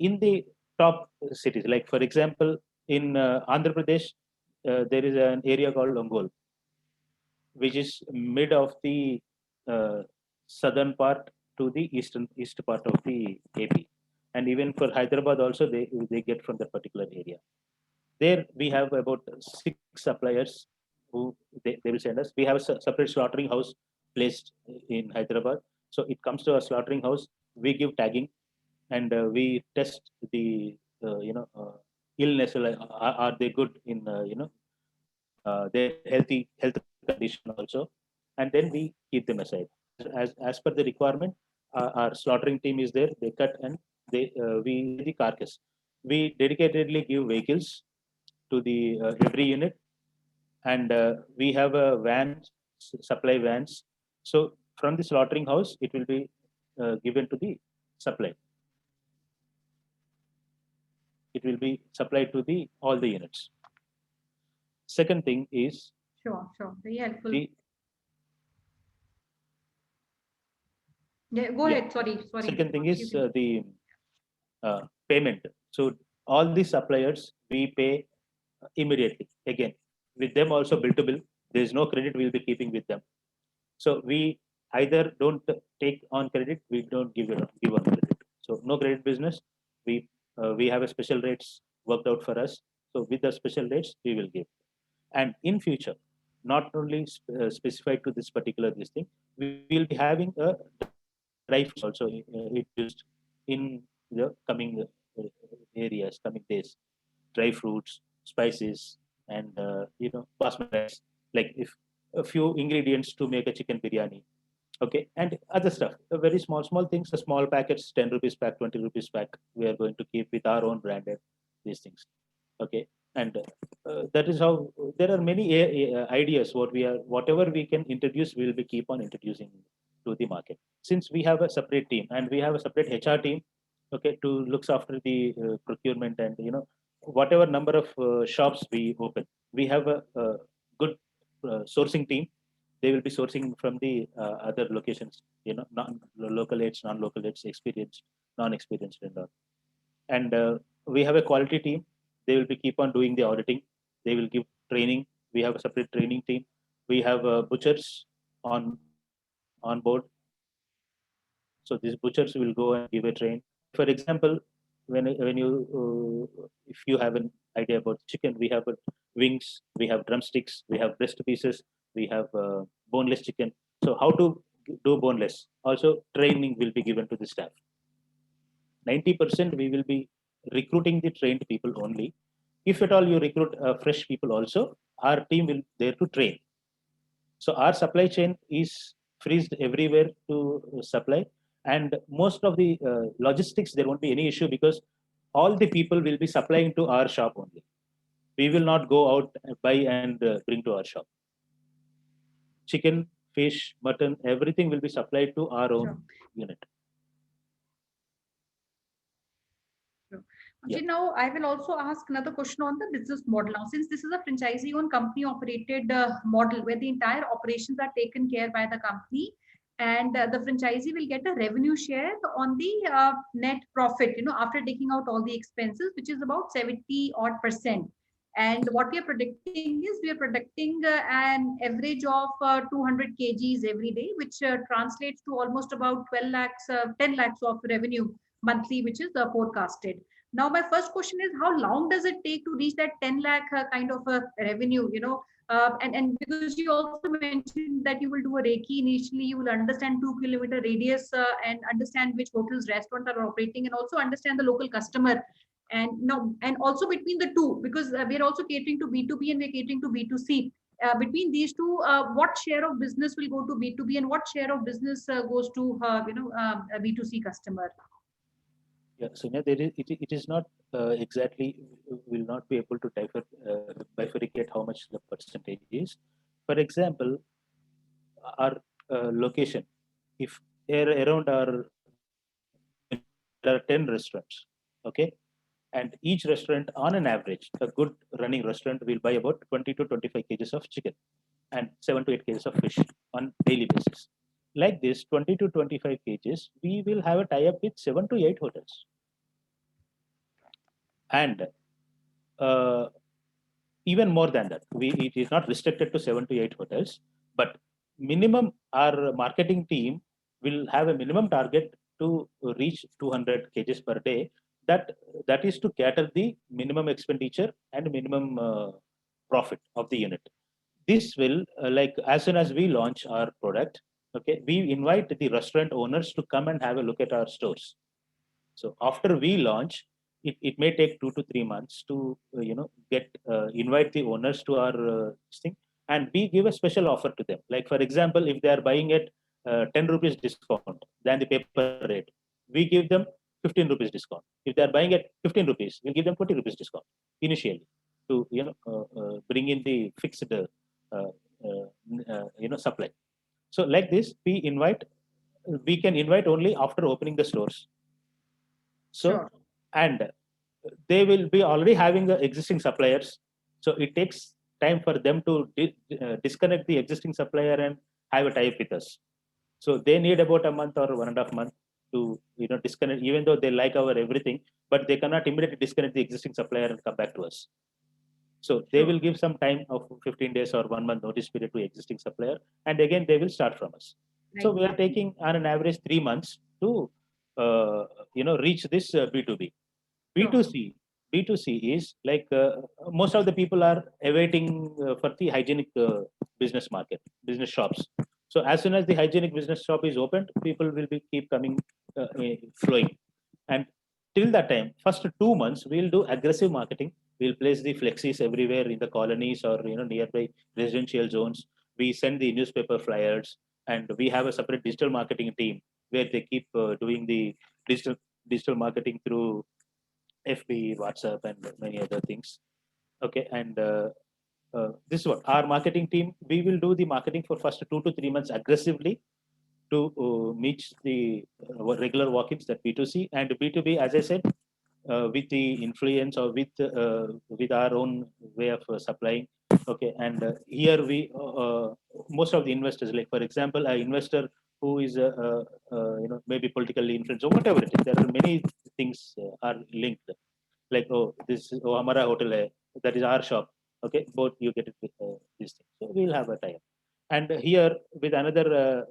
In the top cities, like for example, in Andhra Pradesh, there is an area called Ongole, which is mid of the southern part to the east part of the AP. And even for Hyderabad also, they get from that particular area. There we have about 6 suppliers who they will send us. We have a separate slaughtering house placed in Hyderabad. So it comes to a slaughtering house, we give tagging, and we test the illness, like, are they good in their health condition also, and then we keep them aside as per the requirement. Our slaughtering team is there, they cut, and we the carcass. We dedicatedly give vehicles to the every unit, and we have a supply vans. So from the slaughtering house, it will be given to the supply. It will be supplied to the all the units. Second thing is Sure. Very helpful. the Yeah, go Yeah. ahead. Sorry. second thing is You can- the payment. So all the suppliers we pay immediately. Again, with them also bill to bill. There is no credit we'll be keeping with them. So we either don't take on credit, we don't give on credit. So no credit business. We have a special rates worked out for us. So with the special rates, we will give. And in future, not only specified to this particular this thing, we will be having a dry fruits also introduced in the coming areas, coming days. Dry fruits, spices, and basmati rice. Like if a few ingredients to make a chicken biryani, okay, and other stuff. Very small things. The small packets, 10 rupees pack, 20 rupees pack. We are going to keep with our own branded these things, okay. And that is how there are many ideas. Whatever we can introduce, we will be keep on introducing to the market. Since we have a separate team and we have a separate HR team, okay, to looks after the procurement, and whatever number of shops we open, we have a good sourcing team. They will be sourcing from the other locations, local aids, non-local aids, experienced, non-experienced, and all. And we have a quality team. They will be keep on doing the auditing. They will give training. We have a separate training team. We have butchers on board. So these butchers will go and give a train. For example, when you if you have an idea about chicken, we have wings, we have drumsticks, we have breast pieces, we have boneless chicken. So how to do boneless? Also, training will be given to the staff. 90% we will be recruiting the trained people only. If at all you recruit fresh people also, our team will there to train. So our supply chain is freezed everywhere to supply, and most of the logistics, there won't be any issue, because all the people will be supplying to our shop only. We will not go out and buy and bring to our shop. Chicken, fish, mutton, everything will be supplied to our own unit. Okay, now I will also ask another question on the business model. Now, since this is a franchisee-owned, company-operated model where the entire operations are taken care by the company, and the franchisee will get a revenue share on the net profit, after taking out all the expenses, which is about 70% odd. And what we are predicting is we are predicting an average of 200 kgs every day, which translates to almost about 12 lakhs, 10 lakhs of revenue monthly, which is forecasted. Now, my first question is, how long does it take to reach that 10 lakh kind of a revenue, and because you also mentioned that you will do a Reiki initially, you will understand 2 kilometer radius and understand which hotels, restaurants are operating, and also understand the local customer. And no, and also between the two, because we're also catering to B2B and we're catering to B2C. Between these two, what share of business will go to B2B and what share of business goes to a B2C customer? Yeah, so now it is not exactly, will not be able to bifurcate how much the percentage is. For example, our location, if around our, there are 10 restaurants, okay, and each restaurant on an average, a good running restaurant will buy about 20 to 25 kgs of chicken and 7 to 8 kgs of fish on daily basis. Like this, 20 to 25 kgs, we will have a tie-up with 7 to 8 hotels. And even more than that, it is not restricted to 7 to 8 hotels, but minimum our marketing team will have a minimum target to reach 200 kgs per day. That is to cater the minimum expenditure and minimum profit of the unit. This will like as soon as we launch our product, okay, we invite the restaurant owners to come and have a look at our stores. So after we launch, it may take 2 to 3 months to get invite the owners to our thing, and we give a special offer to them. Like for example, if they are buying at 10 rupees discount than the paper rate, we give them 15 rupees discount. If they are buying at 15 rupees, we'll give them 20 rupees discount initially to bring in the fixed supply. So like this, we can invite only after opening the stores. So, Sure. and they will be already having the existing suppliers. So it takes time for them to disconnect the existing supplier and have a tie-up with us. So they need about a month or 1.5 months to disconnect, even though they like our everything, but they cannot immediately disconnect the existing supplier and come back to us. So they will give some time of 15 days or 1 month notice period to existing supplier, and again they will start from us. Right. So we are taking on an average 3 months to reach this B2B. B2C is like most of the people are awaiting for the hygienic business shops. So as soon as the hygienic business shop is opened, people will keep coming, flowing. And till that time, first 2 months, we'll do aggressive marketing. We'll place the flexis everywhere in the colonies or nearby residential zones. We send the newspaper flyers, and we have a separate digital marketing team where they keep doing the digital marketing through FB, WhatsApp, and many other things. Okay, and this is what our marketing team, we will do the marketing for first 2 to 3 months aggressively to meet the regular walk-ins, that B2C, and B2B, as I said, with the influence or with our own way of supplying. Okay, and here we most of the investors, like for example, an investor who is maybe politically influenced or whatever it is, there are many things are linked. Like, this is Amara Hotel hai, that is our shop. Okay, both you get it with this thing. So we'll have a tie-up. And here with another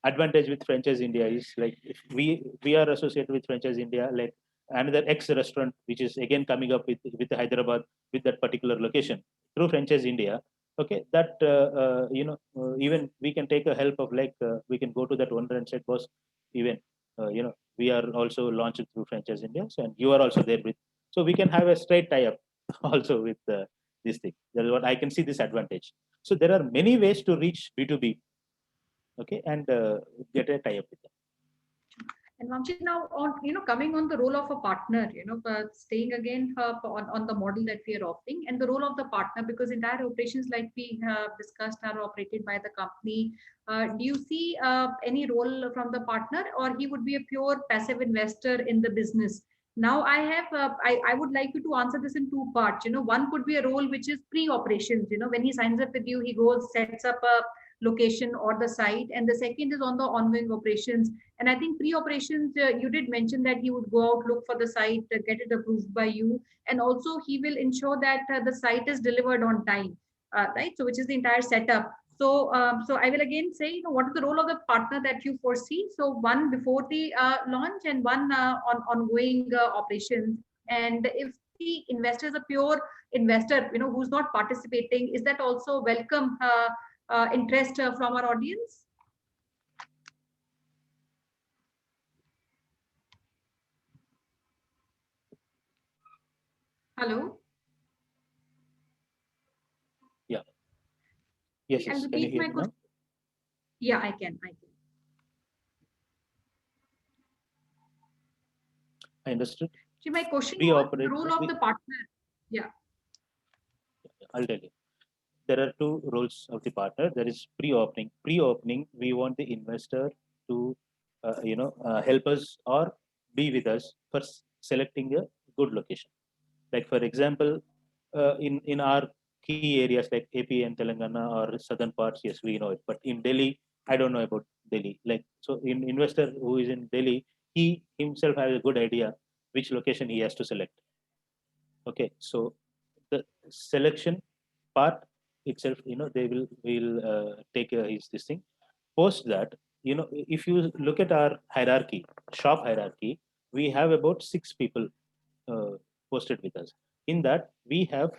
advantage with Franchise India is, like, if we are associated with Franchise India, like another X restaurant which is again coming up with Hyderabad with that particular location through Franchise India. Okay, that even we can take a help of, like, we can go to that owner and say, boss, even we are also launched through Franchise India, so, and you are also there with, so we can have a straight tie-up also with this thing. That is what I can see this advantage. So there are many ways to reach B2B. Okay, and get a tie-up with them. And Vamshi, now on coming on the role of a partner, staying again on the model that we are offering, and the role of the partner, because entire operations, like we discussed, are operated by the company. Do you see any role from the partner, or he would be a pure passive investor in the business? Now I have I would like you to answer this in 2 parts. One could be a role which is pre-operations. When he signs up with you, he goes, sets up location or the site, and the second is on the ongoing operations. And I think pre-operations, you did mention that he would go out, look for the site, get it approved by you, and also he will ensure that the site is delivered on time, right? So which is the entire setup. So, so I will again say, what is the role of the partner that you foresee? So one before the launch and one on ongoing operations. And if the investor is a pure investor, who's not participating, is that also welcome interest from our audience? Hello? Yeah. Yes, I'll yes. Can you repeat hear my me question. now? Yeah, I can. I understood. See, my question was the Pre-operate. role of the partner. Yeah. I'll tell you. There are two roles of the partner. There is pre-opening. Pre-opening, we want the investor to, help us or be with us for selecting a good location. Like for example, in our key areas like AP and Telangana or southern parts, yes, we know it. But in Delhi, I don't know about Delhi. Like so, in investor who is in Delhi, he himself has a good idea which location he has to select. Okay, so the selection part itself, they will take his this thing. Post that, if you look at our hierarchy, shop hierarchy, we have about 6 people uh, posted with us. In that, we have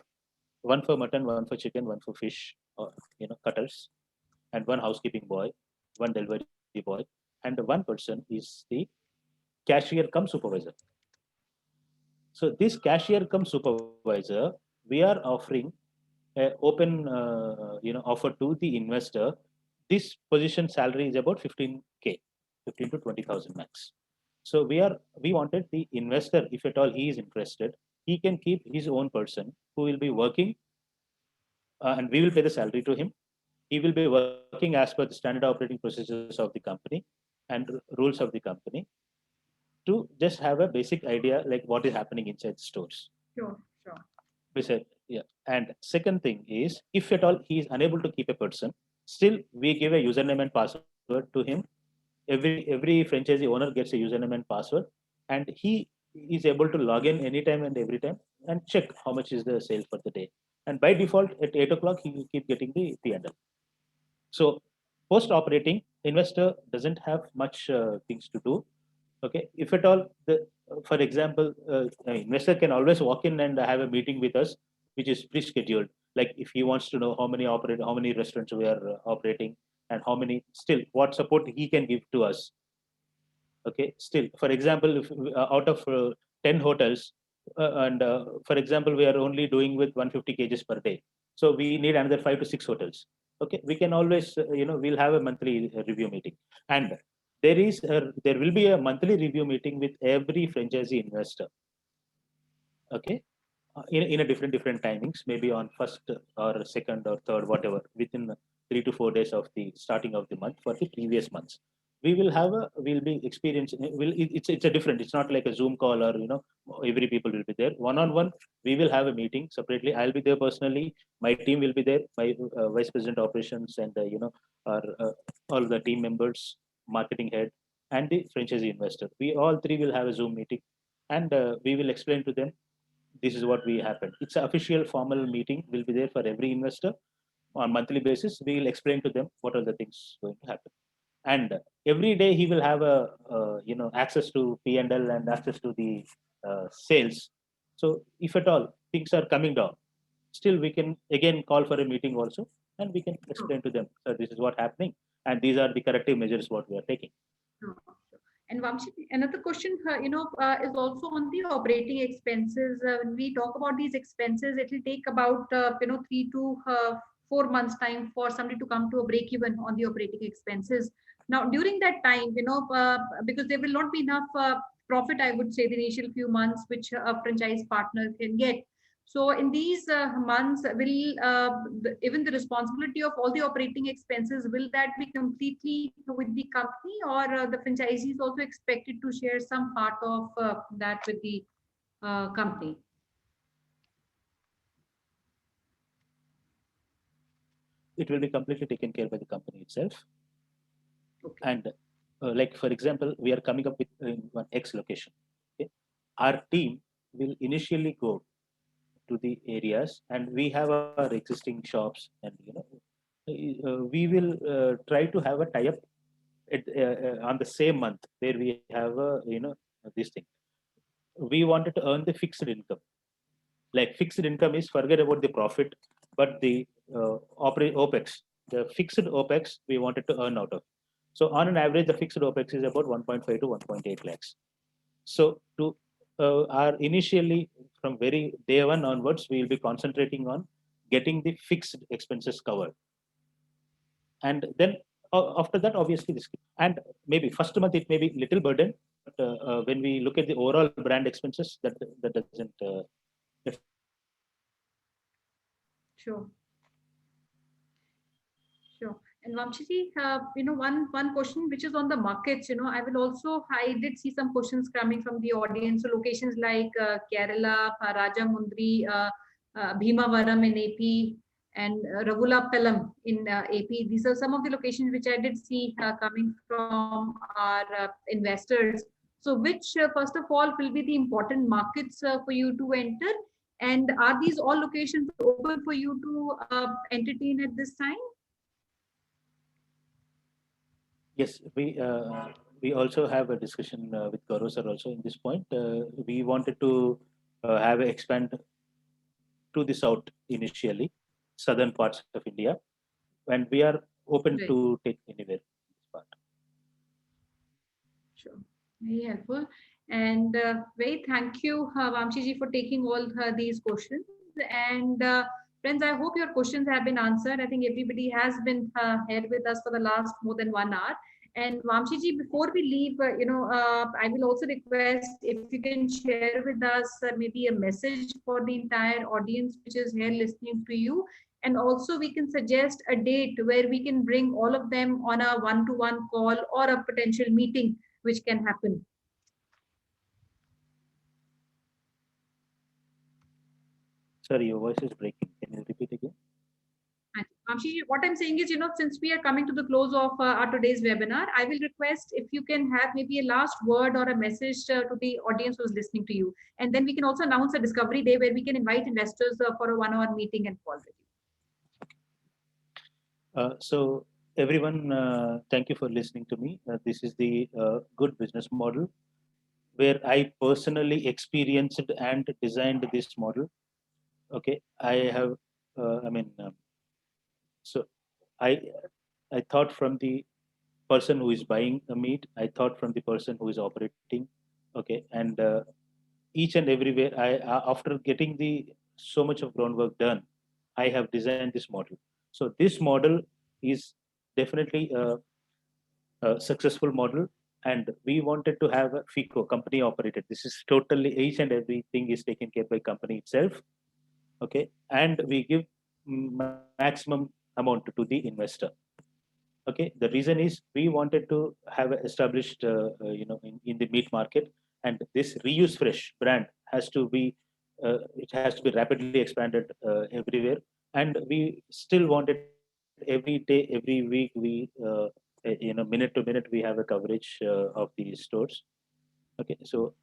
one for mutton, one for chicken, one for fish, or cutters, and one housekeeping boy, one delivery boy, and one person is the cashier cum supervisor. So this cashier cum supervisor, we are offering open offer to the investor. This position salary is about 15K, 15 to 20,000 max. So we wanted the investor, if at all he is interested, he can keep his own person who will be working, and we will pay the salary to him. He will be working as per the standard operating procedures of the company and rules of the company, to just have a basic idea like what is happening inside the stores. Sure, sure. We said, yeah. And second thing is, if at all he is unable to keep a person, still we give a username and password to him. Every franchisee owner gets a username and password, and he is able to log in anytime and every time and check how much is the sale for the day. And by default, at 8 o'clock, he will keep getting the P&L. So post operating, investor doesn't have much things to do. Okay, if at all, for example, investor can always walk in and have a meeting with us, which is pre-scheduled. Like if he wants to know how many restaurants we are operating, and how many, still what support he can give to us. Okay, still, for example, if out of 10 hotels, and for example, we are only doing with 150 kgs per day, so we need another 5 to 6 hotels. Okay, we can always, we'll have a monthly review meeting, and there will be a monthly review meeting with every franchisee investor. Okay, in a different timings, maybe on first or second or third, whatever, within 3 to 4 days of the starting of the month for the previous months. We'll be experiencing, it's a different, it's not like a Zoom call or, every people will be there. One-on-one, we will have a meeting separately. I'll be there personally. My team will be there, my vice president operations, and, our, all the team members, marketing head, and the franchisee investor. We all three will have a Zoom meeting, and we will explain to them this is what we happen. It's an official formal meeting will be there for every investor on monthly basis. We will explain to them what are the things going to happen, and every day he will have a access to P&L and access to the sales. So if at all things are coming down, still we can again call for a meeting also, and we can explain to them, so this is what happening, and these are the corrective measures what we are taking. Sure, sure. And Vamshi, another question, is also on the operating expenses. When we talk about these expenses, it will take about 3 to 4 months time for somebody to come to a break even on the operating expenses. Now, during that time, because there will not be enough profit, I would say, the initial few months which a franchise partner can get. So in these months, will even the responsibility of all the operating expenses, will that be completely with the company, or the franchisee is also expected to share some part of that with the company? it will be completely taken care by the company itself. Okay. And like, for example, we are coming up with one X location. Okay? Our team will initially go to the areas, and we have our existing shops, and we will try to have a tie-up on the same month where we have this thing. We wanted to earn the fixed income. Like, fixed income is, forget about the profit, but the OPEX, the fixed OPEX we wanted to earn out of. So on an average, the fixed OPEX is about 1.5 to 1.8 lakhs. So to our initially, from very day one onwards, we will be concentrating on getting the fixed expenses covered. And then after that, obviously this, and maybe first month it may be little burden, but when we look at the overall brand expenses, that doesn't. Sure. Sure. And Vamshiji, one question which is on the markets, I did see some questions coming from the audience. So locations like Kerala, Rajamundry, Bhimavaram in AP, and Ragulapalam in AP. These are some of the locations which I did see coming from our investors. So which, first of all, will be the important markets for you to enter? And are these all locations open for you to entertain at this time? Yes, we also have a discussion with Gaurav sir also in this point. We wanted to expand to the south initially, southern parts of India, and we are open Right. to take anywhere in this part. Sure, very helpful. And very thank you, Vamshiji, for taking all these questions. And friends, I hope your questions have been answered. I think everybody has been here with us for the last more than 1 hour. And Vamshiji, before we leave, I will also request if you can share with us maybe a message for the entire audience which is here listening to you. And also we can suggest a date where we can bring all of them on a one-to-one call or a potential meeting which can happen. Sorry, your voice is breaking. Can you repeat again? Vamshiji, what I'm saying is, since we are coming to the close of our today's webinar, I will request if you can have maybe a last word or a message to the audience who's listening to you. And then we can also announce a discovery day where we can invite investors for a 1-hour meeting and call with you. So everyone, thank you for listening to me. This is the good business model where I personally experienced and designed this model. Okay, I have, so I thought from the person who is buying the meat, I thought from the person who is operating. Okay, and each and everywhere, after getting so much of groundwork done, I have designed this model. So this model is definitely a successful model, and we wanted to have a FICO, company operated. This is totally, each and everything is taken care by company itself. Okay, and we give maximum amount to the investor. Okay, the reason is we wanted to have established, in the meat market, and this Reuse Fresh brand has to be, it has to be rapidly expanded everywhere. And we still wanted every day, every week, we, minute to minute, we have a coverage of these stores. Okay, so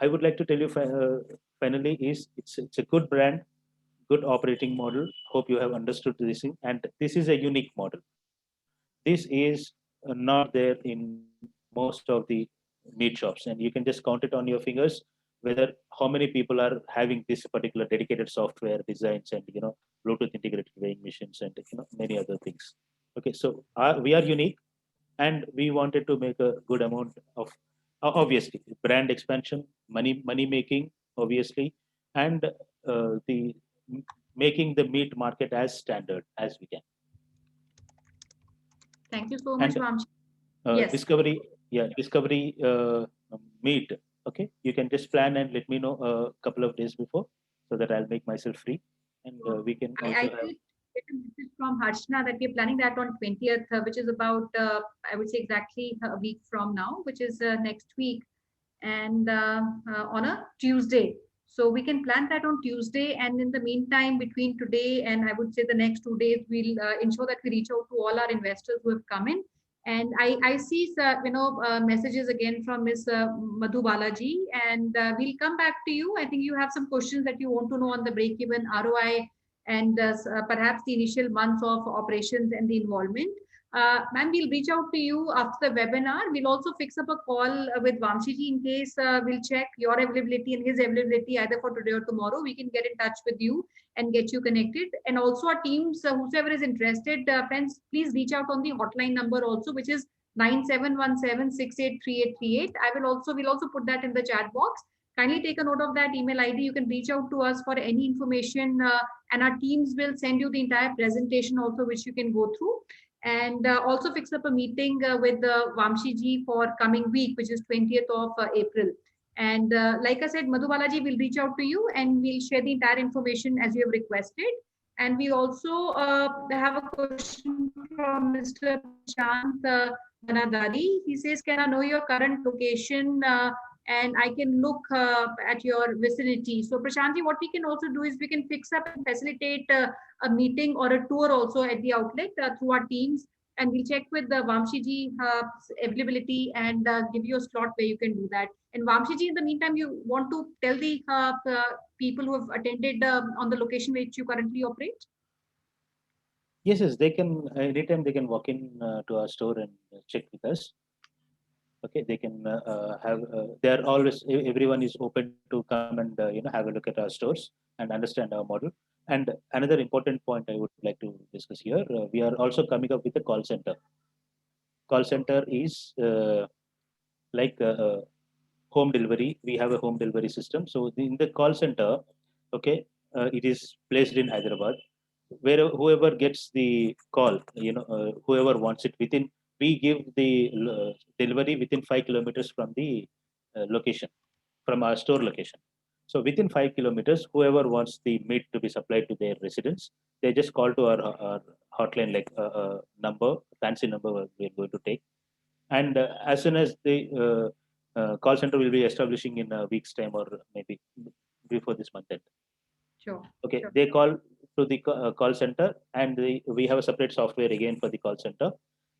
I would like to tell you finally is it's a good brand, good operating model. Hope you have understood this thing. And this is a unique model. This is not there in most of the meat shops, and you can just count it on your fingers whether how many people are having this particular dedicated software designs and Bluetooth integrated weighing machines and many other things. Okay, so we are unique, and we wanted to make a good amount of obviously brand expansion, money making, obviously, and the making the meat market as standard as we can. Thank you so much, Vamshi. Yes. Discovery meet. Okay, you can just plan and let me know a couple of days before so that I'll make myself free, and we can also I did get a message from Harshna that we're planning that on 20th, which is about, I would say exactly a week from now, which is next week, and on a Tuesday. So we can plan that on Tuesday. And in the meantime, between today and I would say the next 2 days, we'll ensure that we reach out to all our investors who have come in. And I see, messages again from Ms. Madhu Balaji, and we'll come back to you. I think you have some questions that you want to know on the break-even ROI and perhaps the initial months of operations and the involvement. Ma'am, we'll reach out to you after the webinar. We'll also fix up a call with Vamshiji in case we'll check your availability and his availability either for today or tomorrow. We can get in touch with you and get you connected. And also our teams, whoever is interested, friends, please reach out on the hotline number also, which is 9717683838. We'll also put that in the chat box. Kindly take a note of that email ID. You can reach out to us for any information, and our teams will send you the entire presentation also, which you can go through. And also fix up a meeting with Vamshiji for coming week, which is 20th of April. And like I said, Madhu Balaji will reach out to you and we'll share the entire information as you have requested. And we also have a question from Mr. Prashant Banadari. He says, can I know your current location and I can look at your vicinity? So Prashantji, what we can also do is we can fix up and facilitate a meeting or a tour also at the outlet through our teams, and we'll check with the Vamshiji availability and give you a slot where you can do that. And Vamshiji, in the meantime, you want to tell the people who have attended on the location which you currently operate? Yes, they can anytime they can walk in to our store and check with us. Okay, they can they are always, everyone is open to come and have a look at our stores and understand our model. And another important point I would like to discuss here, we are also coming up with a call center. Call center is like home delivery. We have a home delivery system. So in the call center, okay, it is placed in Hyderabad. Where whoever gets the call, whoever wants it within, we give the delivery within 5 kilometers from the location, from our store location. So within 5 kilometers, whoever wants the meat to be supplied to their residence, they just call to our hotline, like number, fancy number we're going to take. And as soon as the call center will be establishing in a week's time or maybe before this month end. Sure. Okay, sure. they call to the call center, and we have a separate software again for the call center.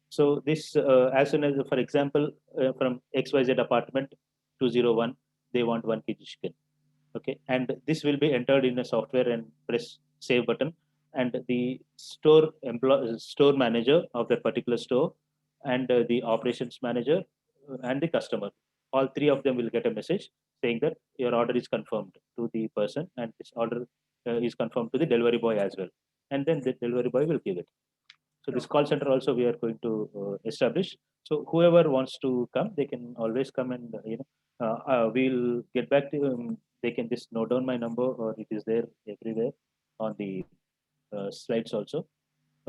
So this, as soon as, for example, from XYZ apartment 201, they want 1 kg chicken. Okay, and this will be entered in a software and press save button, and the store manager of that particular store and the operations manager and the customer, all three of them will get a message saying that your order is confirmed to the person, and this order is confirmed to the delivery boy as well, and then the delivery boy will give it. So this call center also we are going to establish. So whoever wants to come, they can always come, and we'll get back to they can just note down my number, or it is there everywhere on the slides also.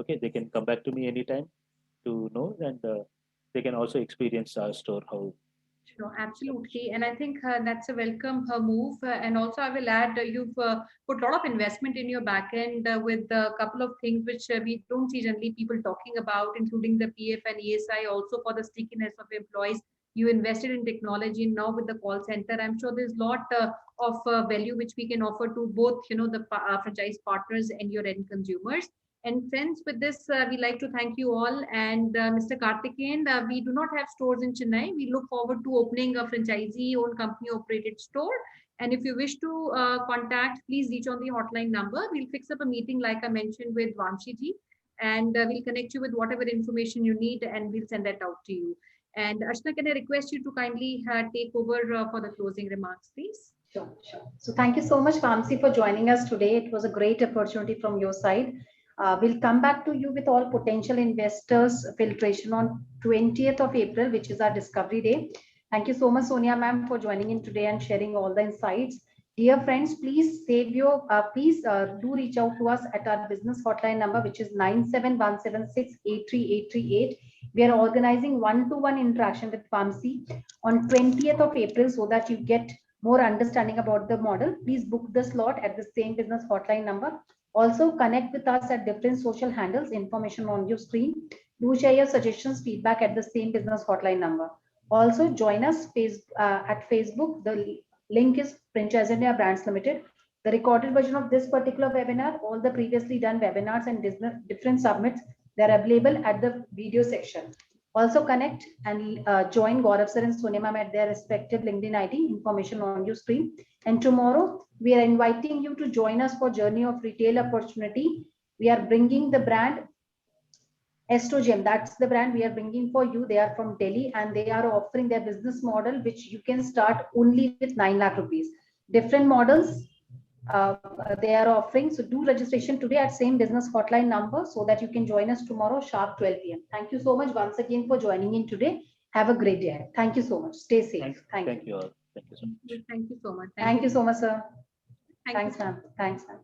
Okay, they can come back to me anytime to know, and they can also experience our store how. Sure, absolutely. And I think that's a welcome move. And also I will add, you've put a lot of investment in your back end with a couple of things which we don't see generally people talking about, including the PF and ESI, also for the stickiness of employees. You invested in technology, and now with the call center, I'm sure there's a lot of value which we can offer to both, the franchise partners and your end consumers. And friends, with this, we like to thank you all. And Mr. Karthikeyan, we do not have stores in Chennai. We look forward to opening a franchisee-owned company-operated store. And if you wish to contact, please reach on the hotline number. We'll fix up a meeting, like I mentioned, with Vamshiji, and we'll connect you with whatever information you need, and we'll send that out to you. And Archana, can I request you to kindly take over for the closing remarks, please? Sure, sure. So thank you so much, Vamsi, for joining us today. It was a great opportunity from your side. We'll come back to you with all potential investors filtration on 20th of April, which is our discovery day. Thank you so much, Sonia ma'am, for joining in today and sharing all the insights. Dear friends, please save your, do reach out to us at our business hotline number, which is 97176-83838. We are organizing one-to-one interaction with Vamsi on 20th of April so that you get more understanding about the model. Please book the slot at the same business hotline number. Also connect with us at different social handles, information on your screen. Do share your suggestions, feedback at the same business hotline number. Also join us at Facebook. The Link is Franchise India Brands Limited. The recorded version of this particular webinar, all the previously done webinars and different submits, they are available at the video section. Also connect and join Gaurav sir and Sonia ma'am at their respective LinkedIn ID, information on your screen. And tomorrow we are inviting you to join us for Journey of Retail Opportunity. We are bringing the brand Astrogem. That's the brand we are bringing for you. They are from Delhi and they are offering their business model, which you can start only with 9 lakh rupees. Different models they are offering. So do registration today at same business hotline number so that you can join us tomorrow sharp 12 p.m. Thank you so much once again for joining in today. Have a great day. Thank you so much. Stay safe. Thank you. You all. Thank you so much. Thank you so much. Thank you so much, sir. Thank you. Thanks, ma'am. Thanks, ma'am.